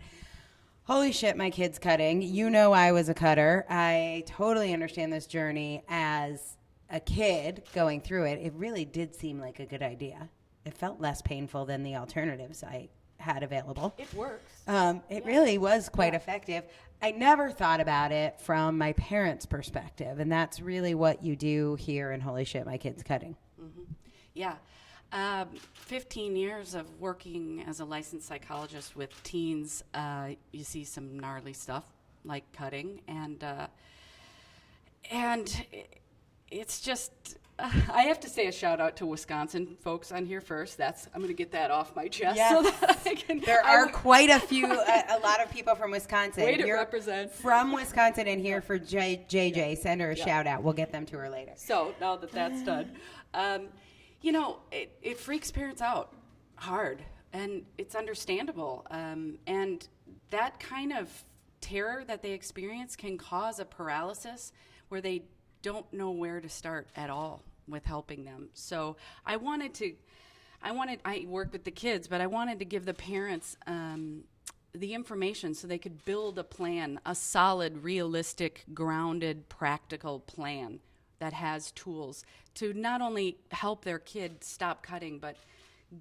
Holy shit, my kid's cutting. You know I was a cutter. I totally understand this journey. As a kid going through it, it really did seem like a good idea. It felt less painful than the alternatives I had available. It works. It really was quite effective. I never thought about it from my parents' perspective, and that's really what you do here in Holy Shit, My Kid's Cutting. Mm-hmm. Yeah. 15 years of working as a licensed psychologist with teens, you see some gnarly stuff like cutting, and it's just I have to say a shout out to Wisconsin folks on here first. I'm going to get that off my chest Yes. so that I can. There are quite a few, a lot of people from Wisconsin. Way to You're represent. from Wisconsin and here for JJ. Send her a shout out. We'll get them to her later. So now that that's done, it freaks parents out hard, and it's understandable. And that kind of terror that they experience can cause a paralysis where they don't know where to start at all with helping them. So I work with the kids, but I wanted to give the parents the information so they could build a plan, a solid, realistic, grounded, practical plan that has tools to not only help their kid stop cutting, but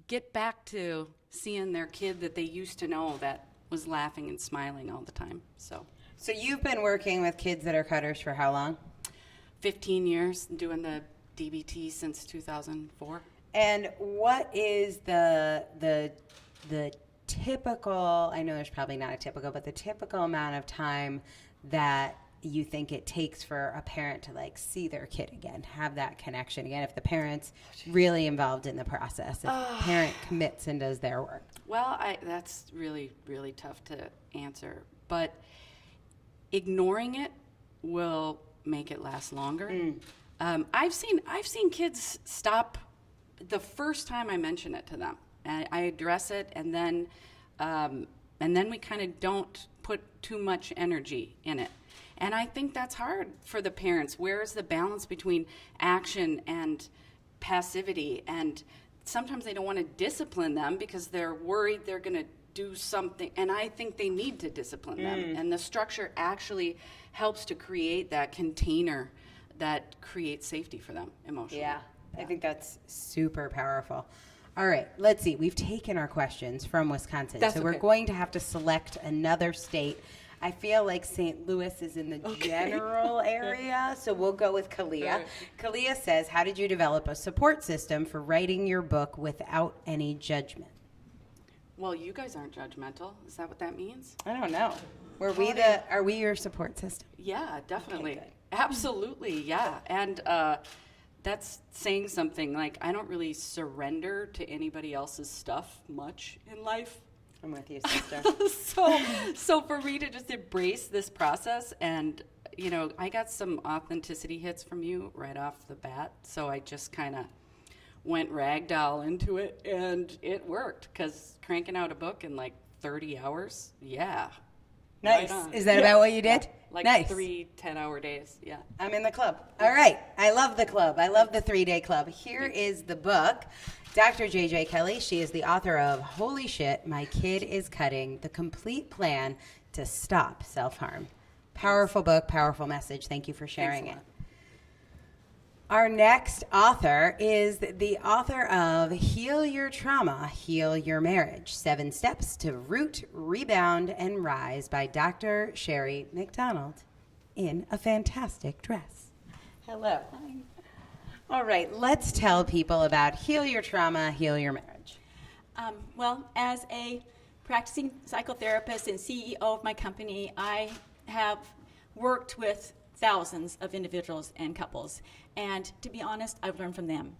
get back to seeing their kid that they used to know that was laughing and smiling all the time. So you've been working with kids that are cutters for how long? 15 years, doing the DBT since 2004. And what is the typical, I know there's probably not a typical, but the typical amount of time that you think it takes for a parent to like see their kid again, have that connection again, if the parent's really involved in the process, if the parent commits and does their work? Well, that's really, really tough to answer. But ignoring it will make it last longer. I've seen kids stop the first time I mention it to them. I address it, and then we kind of don't put too much energy in it. And I think that's hard for the parents. Where is the balance between action and passivity? And sometimes they don't want to discipline them because they're worried they're going to do something. And I think they need to discipline them. And the structure actually helps to create that container that creates safety for them emotionally. Yeah, I think that's super powerful. All right, let's see. We've taken our questions from Wisconsin, so we're going to have to select another state. I feel like St. Louis is in the general area, so we'll go with Kalia. Right. Kalia says, how did you develop a support system for writing your book without any judgment? Well, you guys aren't judgmental. Is that what that means? I don't know. Are we your support system? Yeah, definitely. Okay, Absolutely, yeah. And that's saying something. Like, I don't really surrender to anybody else's stuff much in life. I'm with you, sister. So for me to just embrace this process, and I got some authenticity hits from you right off the bat. So I just kind of went ragdoll into it, and it worked, because cranking out a book in like 30 hours, yeah. Nice. Right on. Is that about what you did? Like nice. 3 10-hour days, yeah. I'm in the club. All right. I love the club. I love the 3-day club. Here is the book. Dr. JJ Kelly, she is the author of Holy Shit, My Kid is Cutting, The Complete Plan to Stop Self-Harm. Powerful book, powerful message. Thank you for sharing it. Our next author is the author of Heal Your Trauma, Heal Your Marriage, 7 Steps to Root, Rebound, and Rise by Dr. Sherry McDonald in a fantastic dress. Hello. Hi. All right, let's tell people about Heal Your Trauma, Heal Your Marriage. Well, as a practicing psychotherapist and CEO of my company, I have worked with thousands of individuals and couples. And to be honest, I've learned from them.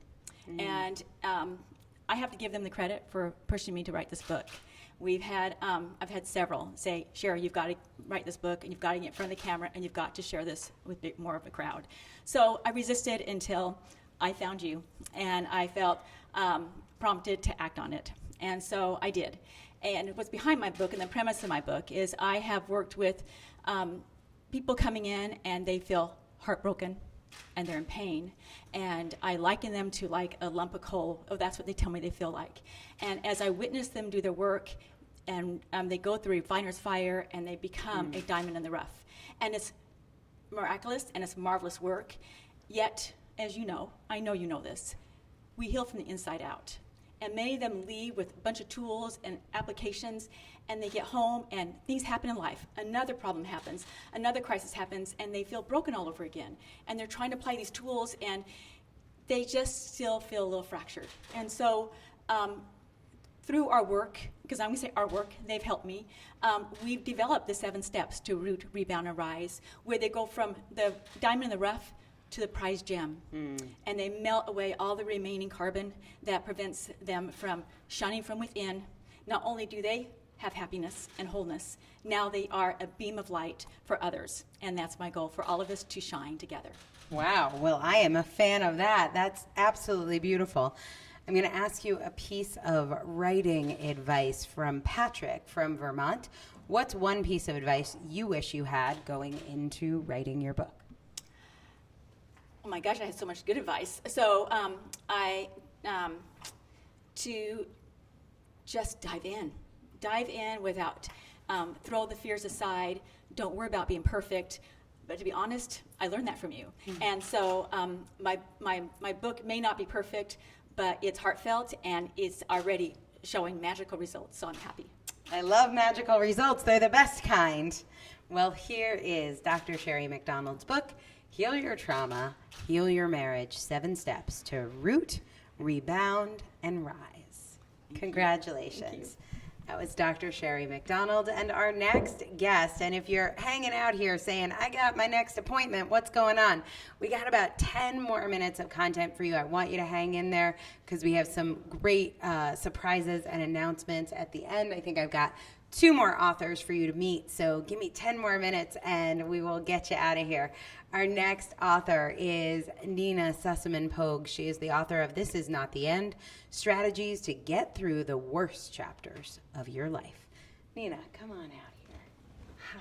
And I have to give them the credit for pushing me to write this book. I've had several say, Sherry, you've got to write this book, and you've got to get in front of the camera, and you've got to share this with more of a crowd. So I resisted until I found you, and I felt prompted to act on it. And so I did. And what's behind my book and the premise of my book is I have worked with people coming in, and they feel heartbroken, and they're in pain, and I liken them to like a lump of coal. Oh, that's what they tell me they feel like. And as I witness them do their work, and they go through refiner's fire, and they become a diamond in the rough. And it's miraculous, and it's marvelous work. Yet, as you know, I know you know this, we heal from the inside out. And many of them leave with a bunch of tools and applications, and they get home, and things happen in life. Another problem happens, another crisis happens, and they feel broken all over again. And they're trying to apply these tools, and they just still feel a little fractured. And so through our work, because I'm going to say our work, they've helped me, we've developed the 7 steps to root, rebound, and rise, where they go from the diamond in the rough to the prize gem. And they melt away all the remaining carbon that prevents them from shining from within. Not only do they have happiness and wholeness, now they are a beam of light for others. And that's my goal, for all of us to shine together. Wow. Well, I am a fan of that. That's absolutely beautiful. I'm going to ask you a piece of writing advice from Patrick from Vermont. What's one piece of advice you wish you had going into writing your book? Oh my gosh, I had so much good advice. So to just dive in without, throw the fears aside. Don't worry about being perfect. But to be honest, I learned that from you. And so my book may not be perfect, but it's heartfelt and it's already showing magical results. So I'm happy. I love magical results. They're the best kind. Well, here is Dr. Sherry McDonald's book, Heal Your Trauma, Heal Your Marriage, 7 Steps to Root, Rebound, and Rise. Congratulations. That was Dr. Sherry McDonald. And our next guest, and if you're hanging out here saying, I got my next appointment, what's going on? We got about 10 more minutes of content for you. I want you to hang in there because we have some great surprises and announcements at the end. I think I've got 2 more authors for you to meet. So give me 10 more minutes and we will get you out of here. Our next author is Nina Sussman-Pogue. She is the author of This Is Not the End, Strategies to Get Through the Worst Chapters of Your Life. Nina, come on out here.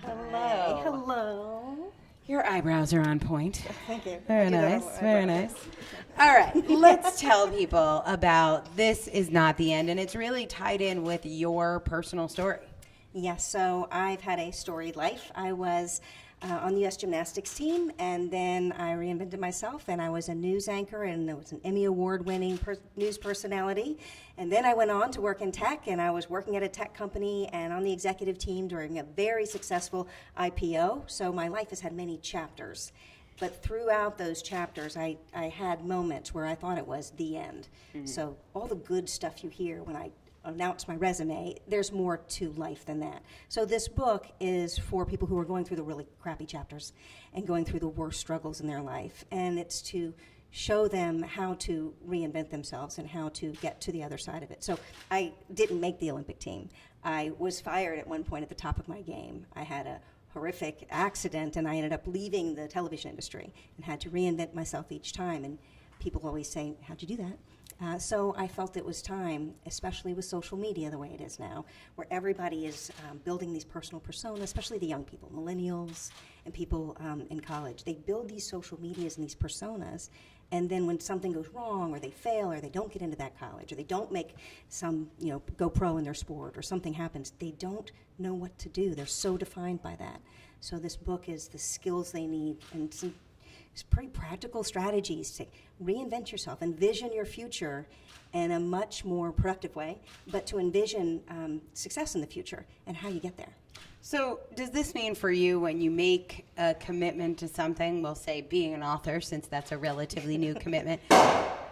Hello. Hello. Your eyebrows are on point. Thank you. Very nice. Very nice. All right, let's tell people about This Is Not the End, and it's really tied in with your personal story. Yes, so I've had a storied life. I was on the U.S. gymnastics team, and then I reinvented myself, and I was a news anchor, and I was an Emmy Award-winning news personality. And then I went on to work in tech, and I was working at a tech company and on the executive team during a very successful IPO. So my life has had many chapters. But throughout those chapters, I had moments where I thought it was the end. So all the good stuff you hear when I announce my resume, there's more to life than that. So this book is for people who are going through the really crappy chapters and going through the worst struggles in their life. And it's to show them how to reinvent themselves and how to get to the other side of it. So I didn't make the Olympic team. I was fired at one point at the top of my game. I had a horrific accident and I ended up leaving the television industry and had to reinvent myself each time. And people always say, how'd you do that? So I felt it was time, especially with social media the way it is now, where everybody is building these personal personas, especially the young people, millennials and people in college. They build these social medias and these personas, and then when something goes wrong or they fail or they don't get into that college or they don't make some, go pro in their sport or something happens, they don't know what to do. They're so defined by that. So this book is the skills they need and some pretty practical strategies to reinvent yourself, envision your future in a much more productive way, but to envision success in the future and how you get there. So does this mean for you when you make a commitment to something, we'll say being an author, since that's a relatively new commitment,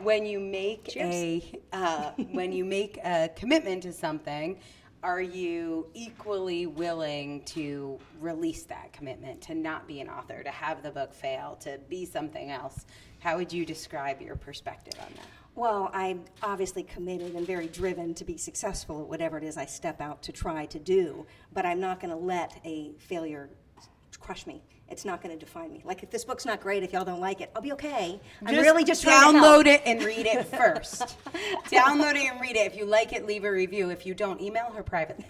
when you make when you make a commitment to something, are you equally willing to release that commitment, to not be an author, to have the book fail, to be something else? How would you describe your perspective on that? Well, I'm obviously committed and very driven to be successful at whatever it is I step out to try to do, but I'm not going to let a failure crush me. It's not going to define me. Like, if this book's not great, if y'all don't like it, I'll be okay. I'm really just trying to help. Download it and read it first. Download it and read it. If you like it, leave a review. If you don't, email her privately.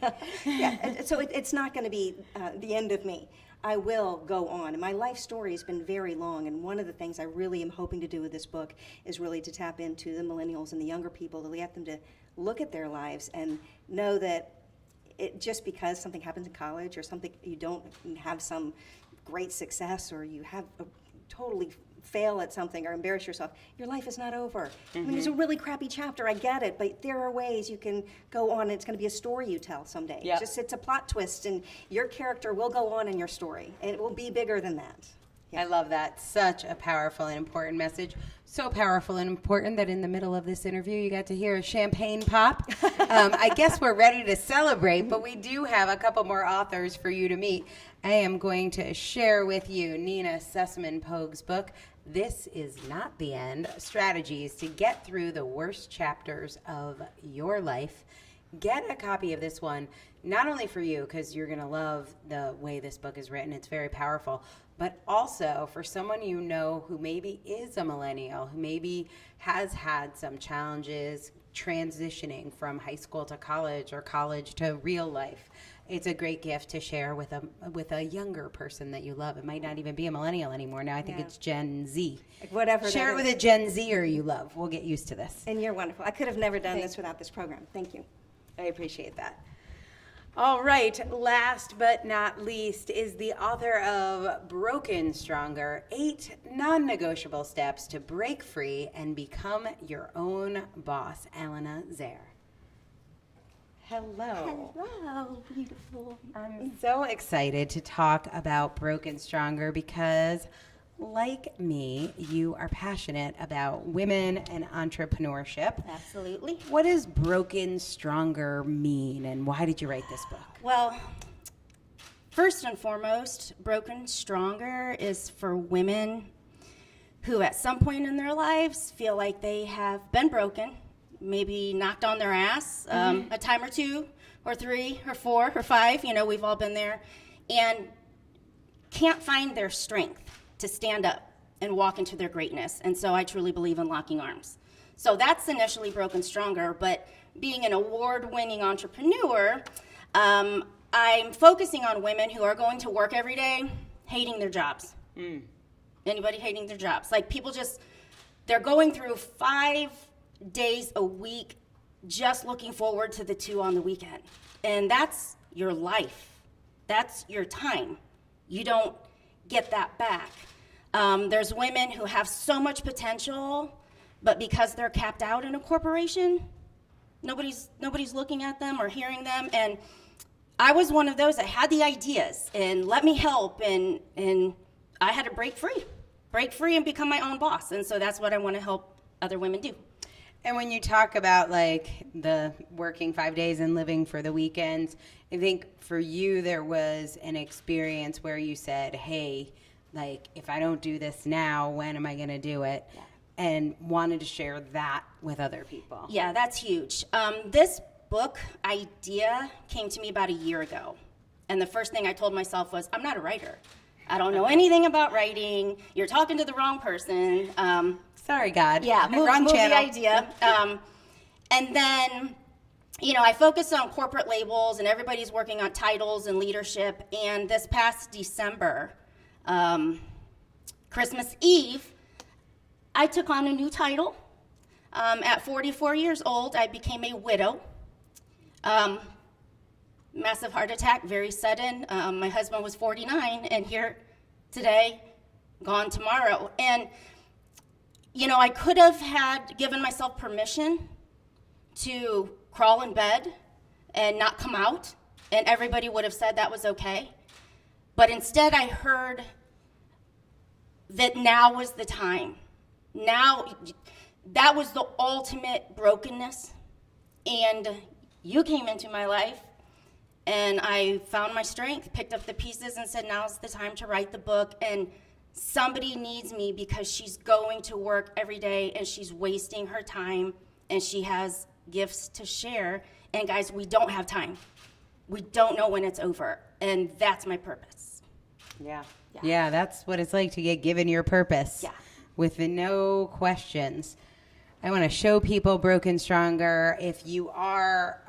Yeah, so it's not going to be the end of me. I will go on. And my life story has been very long, and one of the things I really am hoping to do with this book is really to tap into the millennials and the younger people, to get them to look at their lives and know that just because something happens in college or something, you don't have some great success or you have totally fail at something or embarrass yourself, your life is not over. I mean, it's a really crappy chapter, I get it, but there are ways you can go on. It's going to be a story you tell someday. Yep. It's a plot twist, and your character will go on in your story, and it will be bigger than that. Yeah. I love that. Such a powerful and important message. So powerful and important that in the middle of this interview, you got to hear a champagne pop. I guess we're ready to celebrate, but we do have a couple more authors for you to meet. I am going to share with you Nina Sussman-Pogue's book, This Is Not the End, Strategies to Get Through the Worst Chapters of Your Life. Get a copy of this one, not only for you, because you're going to love the way this book is written. It's very powerful. But also for someone you know who maybe is a millennial, who maybe has had some challenges transitioning from high school to college or college to real life. It's a great gift to share with a younger person that you love. It might not even be a millennial anymore. Now I think it's Gen Z. Like whatever. Share it with a Gen Zer you love. We'll get used to this. And you're wonderful. I could have never done this without this program. Thank you. I appreciate that. All right, last but not least is the author of Broken Stronger, 8 Non-Negotiable Steps to Break Free and Become Your Own Boss, Elena Zare. Hello. Hello, beautiful. I'm so excited to talk about Broken Stronger because, like me, you are passionate about women and entrepreneurship. Absolutely. What does Broken Stronger mean, and why did you write this book? Well, first and foremost, Broken Stronger is for women who at some point in their lives feel like they have been broken, maybe knocked on their ass a time or 2 or 3 or 4 or 5, we've all been there, and can't find their strength to stand up and walk into their greatness. And so I truly believe in locking arms. So that's initially Broken Stronger, but being an award-winning entrepreneur, I'm focusing on women who are going to work every day hating their jobs. Anybody hating their jobs? Like people they're going through 5 days a week just looking forward to the 2 on the weekend. And that's your life. That's your time. You don't get that back. There's women who have so much potential, but because they're capped out in a corporation, nobody's looking at them or hearing them. And I was one of those that had the ideas and let me help, and I had to break free and become my own boss. And so that's what I want to help other women do. And when you talk about like the working 5 days and living for the weekends, I think for you there was an experience where you said, hey, like if I don't do this now, when am I going to do it? Yeah. And wanted to share that with other people. Yeah, that's huge. This book idea came to me about a year ago. And the first thing I told myself was, I'm not a writer. I don't know anything about writing. You're talking to the wrong person. Sorry, God. Yeah, move the idea. And then, I focused on corporate labels, and everybody's working on titles and leadership. And this past December, Christmas Eve, I took on a new title. At 44 years old, I became a widow. Massive heart attack, very sudden. My husband was 49, and here today, gone tomorrow. And I could have given myself permission to crawl in bed and not come out, and everybody would have said that was okay. But instead, I heard that now was the time. Now, that was the ultimate brokenness. And you came into my life, and I found my strength, picked up the pieces, and said, now's the time to write the book. And somebody needs me because she's going to work every day and she's wasting her time and she has gifts to share. And guys, we don't have time. We don't know when it's over. And that's my purpose. Yeah, that's what it's like to get given your purpose. Yeah. With no questions. I want to show people Broken Stronger. If you are,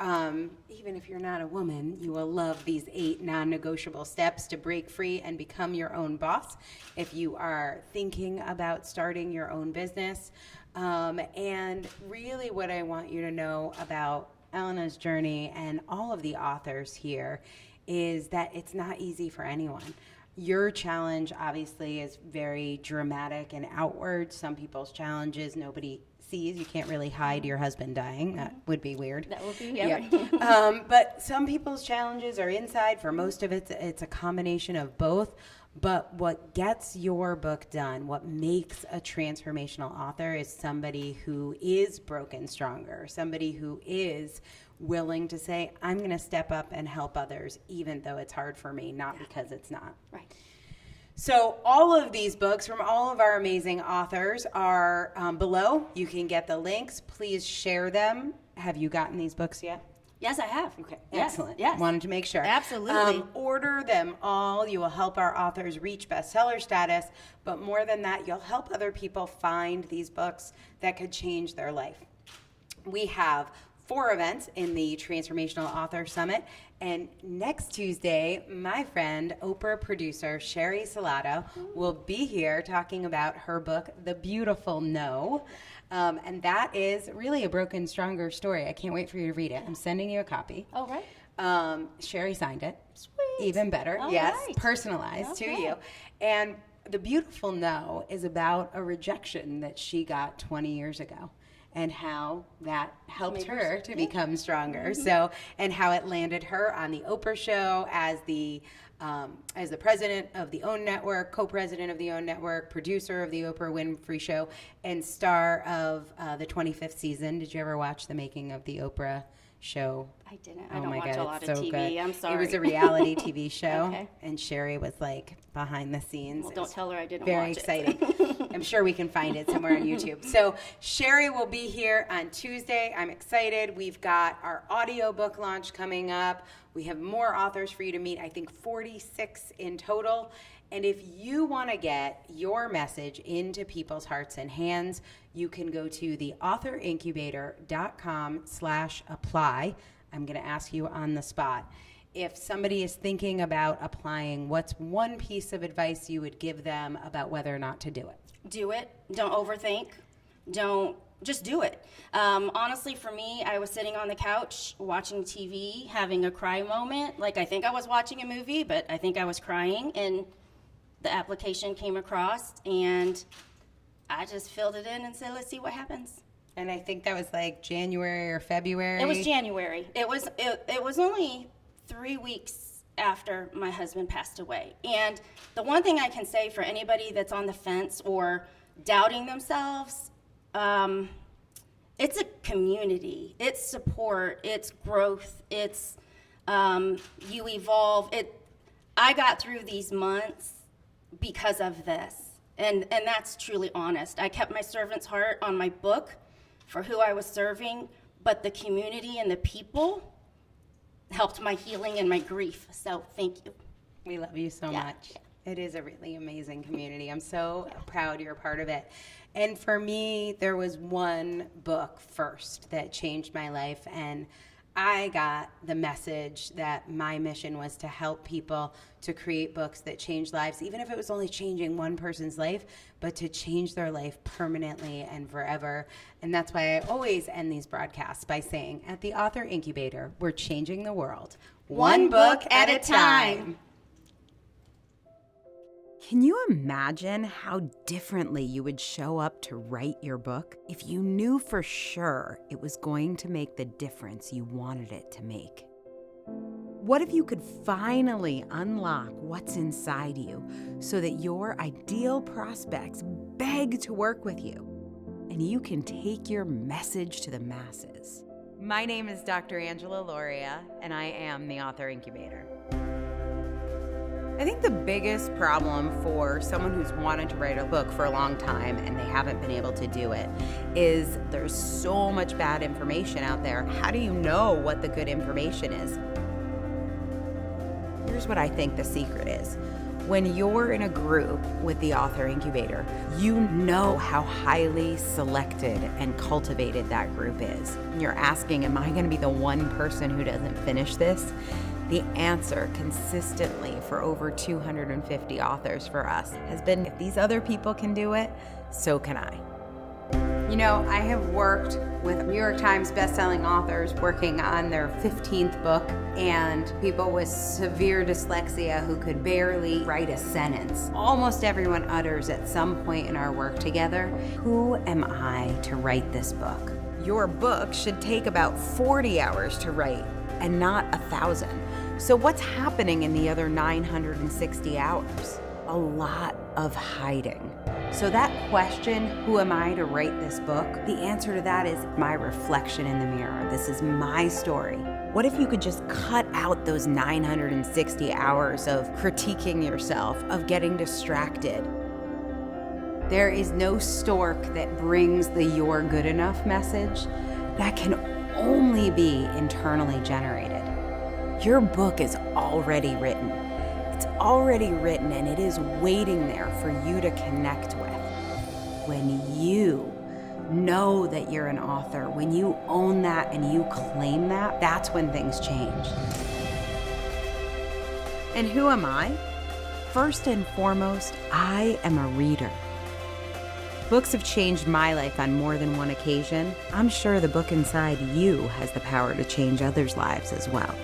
even if you're not a woman, you will love these 8 non-negotiable steps to break free and become your own boss. If you are thinking about starting your own business. And really what I want you to know about Elena's journey and all of the authors here is that it's not easy for anyone. Your challenge obviously is very dramatic and outward. Some people's challenges nobody sees. You can't really hide your husband dying. That would be weird. That would be, yeah. But some people's challenges are inside. For most of it, it's a combination of both. But what gets your book done, what makes a transformational author is somebody who is broken stronger, somebody who is willing to say, I'm going to step up and help others, even though it's hard for me, not because it's not. Right. So all of these books from all of our amazing authors are below. You can get the links. Please share them. Have you gotten these books yet? Yes, I have. Okay, Yes, excellent. yes. Wanted to make sure. Absolutely. Order them all. You will help our authors reach bestseller status, but more than that, you'll help other people find these books that could change their life. We have 4 events in the Transformational Author Summit, and next Tuesday, my friend, Oprah producer Sherry Salato, will be here talking about her book, The Beautiful No. And that is really a broken, stronger story. I can't wait for you to read it. I'm sending you a copy. Oh, right. Sherry signed it. Sweet. Even better. All yes. right. Personalized to you. And The Beautiful No is about a rejection that she got 20 years ago and how that helped her to become stronger. So, and how it landed her on the Oprah show as the president of the OWN Network, co-president of the OWN Network, producer of the Oprah Winfrey Show, and star of the 25th season. Did you ever watch the making of the Oprah show? I didn't. Oh I don't my watch God, a lot it's of so TV. good. I'm sorry. It was a reality TV show, Okay. and Sherry was like behind the scenes. Well, It don't was tell her I didn't very watch exciting. it. I'm sure we can find it somewhere on YouTube. So Sherry will be here on Tuesday. I'm excited. We've got our audiobook launch coming up. We have more authors for you to meet, I think 46 in total. And if you want to get your message into people's hearts and hands, you can go to the authorincubator.com/apply. I'm going to ask you on the spot. If somebody is thinking about applying, what's one piece of advice you would give them about whether or not to do it? Do it. Don't overthink. Just do it. Honestly, for me, I was sitting on the couch watching TV, having a cry moment. Like, I think I was watching a movie, but I think I was crying. And the application came across, and I just filled it in and said, let's see what happens. And I think that was like January or February. It was January. It was only 3 weeks after my husband passed away. And the one thing I can say for anybody that's on the fence or doubting themselves, it's a community. It's support. It's growth. It's you evolve. I got through these months because of this. And that's truly honest. I kept my servant's heart on my book for who I was serving, but the community and the people helped my healing and my grief. So thank you. We love you so much. It is a really amazing community. I'm so proud you're a part of it. And for me, there was one book first that changed my life, and I got the message that my mission was to help people to create books that change lives, even if it was only changing one person's life, but to change their life permanently and forever. And that's why I always end these broadcasts by saying, at the Author Incubator, we're changing the world one book at a time. Can you imagine how differently you would show up to write your book if you knew for sure it was going to make the difference you wanted it to make? What if you could finally unlock what's inside you so that your ideal prospects beg to work with you and you can take your message to the masses? My name is Dr. Angela Loria, and I am the Author Incubator. I think the biggest problem for someone who's wanted to write a book for a long time and they haven't been able to do it is there's so much bad information out there. How do you know what the good information is? Here's what I think the secret is. When you're in a group with the Author Incubator, you know how highly selected and cultivated that group is. And you're asking, am I going to be the one person who doesn't finish this? The answer consistently for over 250 authors for us has been, if these other people can do it, so can I. You know, I have worked with New York Times bestselling authors working on their 15th book and people with severe dyslexia who could barely write a sentence. Almost everyone utters at some point in our work together, who am I to write this book? Your book should take about 40 hours to write and not 1,000. So what's happening in the other 960 hours? A lot of hiding. So that question, who am I to write this book? The answer to that is my reflection in the mirror. This is my story. What if you could just cut out those 960 hours of critiquing yourself, of getting distracted? There is no stork that brings the "you're good enough" message. That can only be internally generated. Your book is already written. It's already written, and it is waiting there for you to connect with. When you know that you're an author, when you own that and you claim that, that's when things change. And who am I? First and foremost, I am a reader. Books have changed my life on more than one occasion. I'm sure the book inside you has the power to change others' lives as well.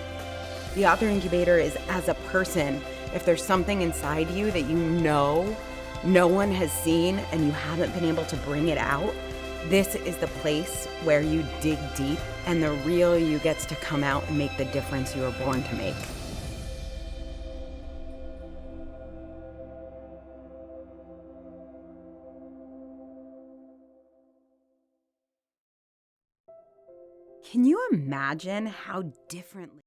The Author Incubator is as a person. If there's something inside you that you know no one has seen and you haven't been able to bring it out, this is the place where you dig deep and the real you gets to come out and make the difference you were born to make. Can you imagine how differently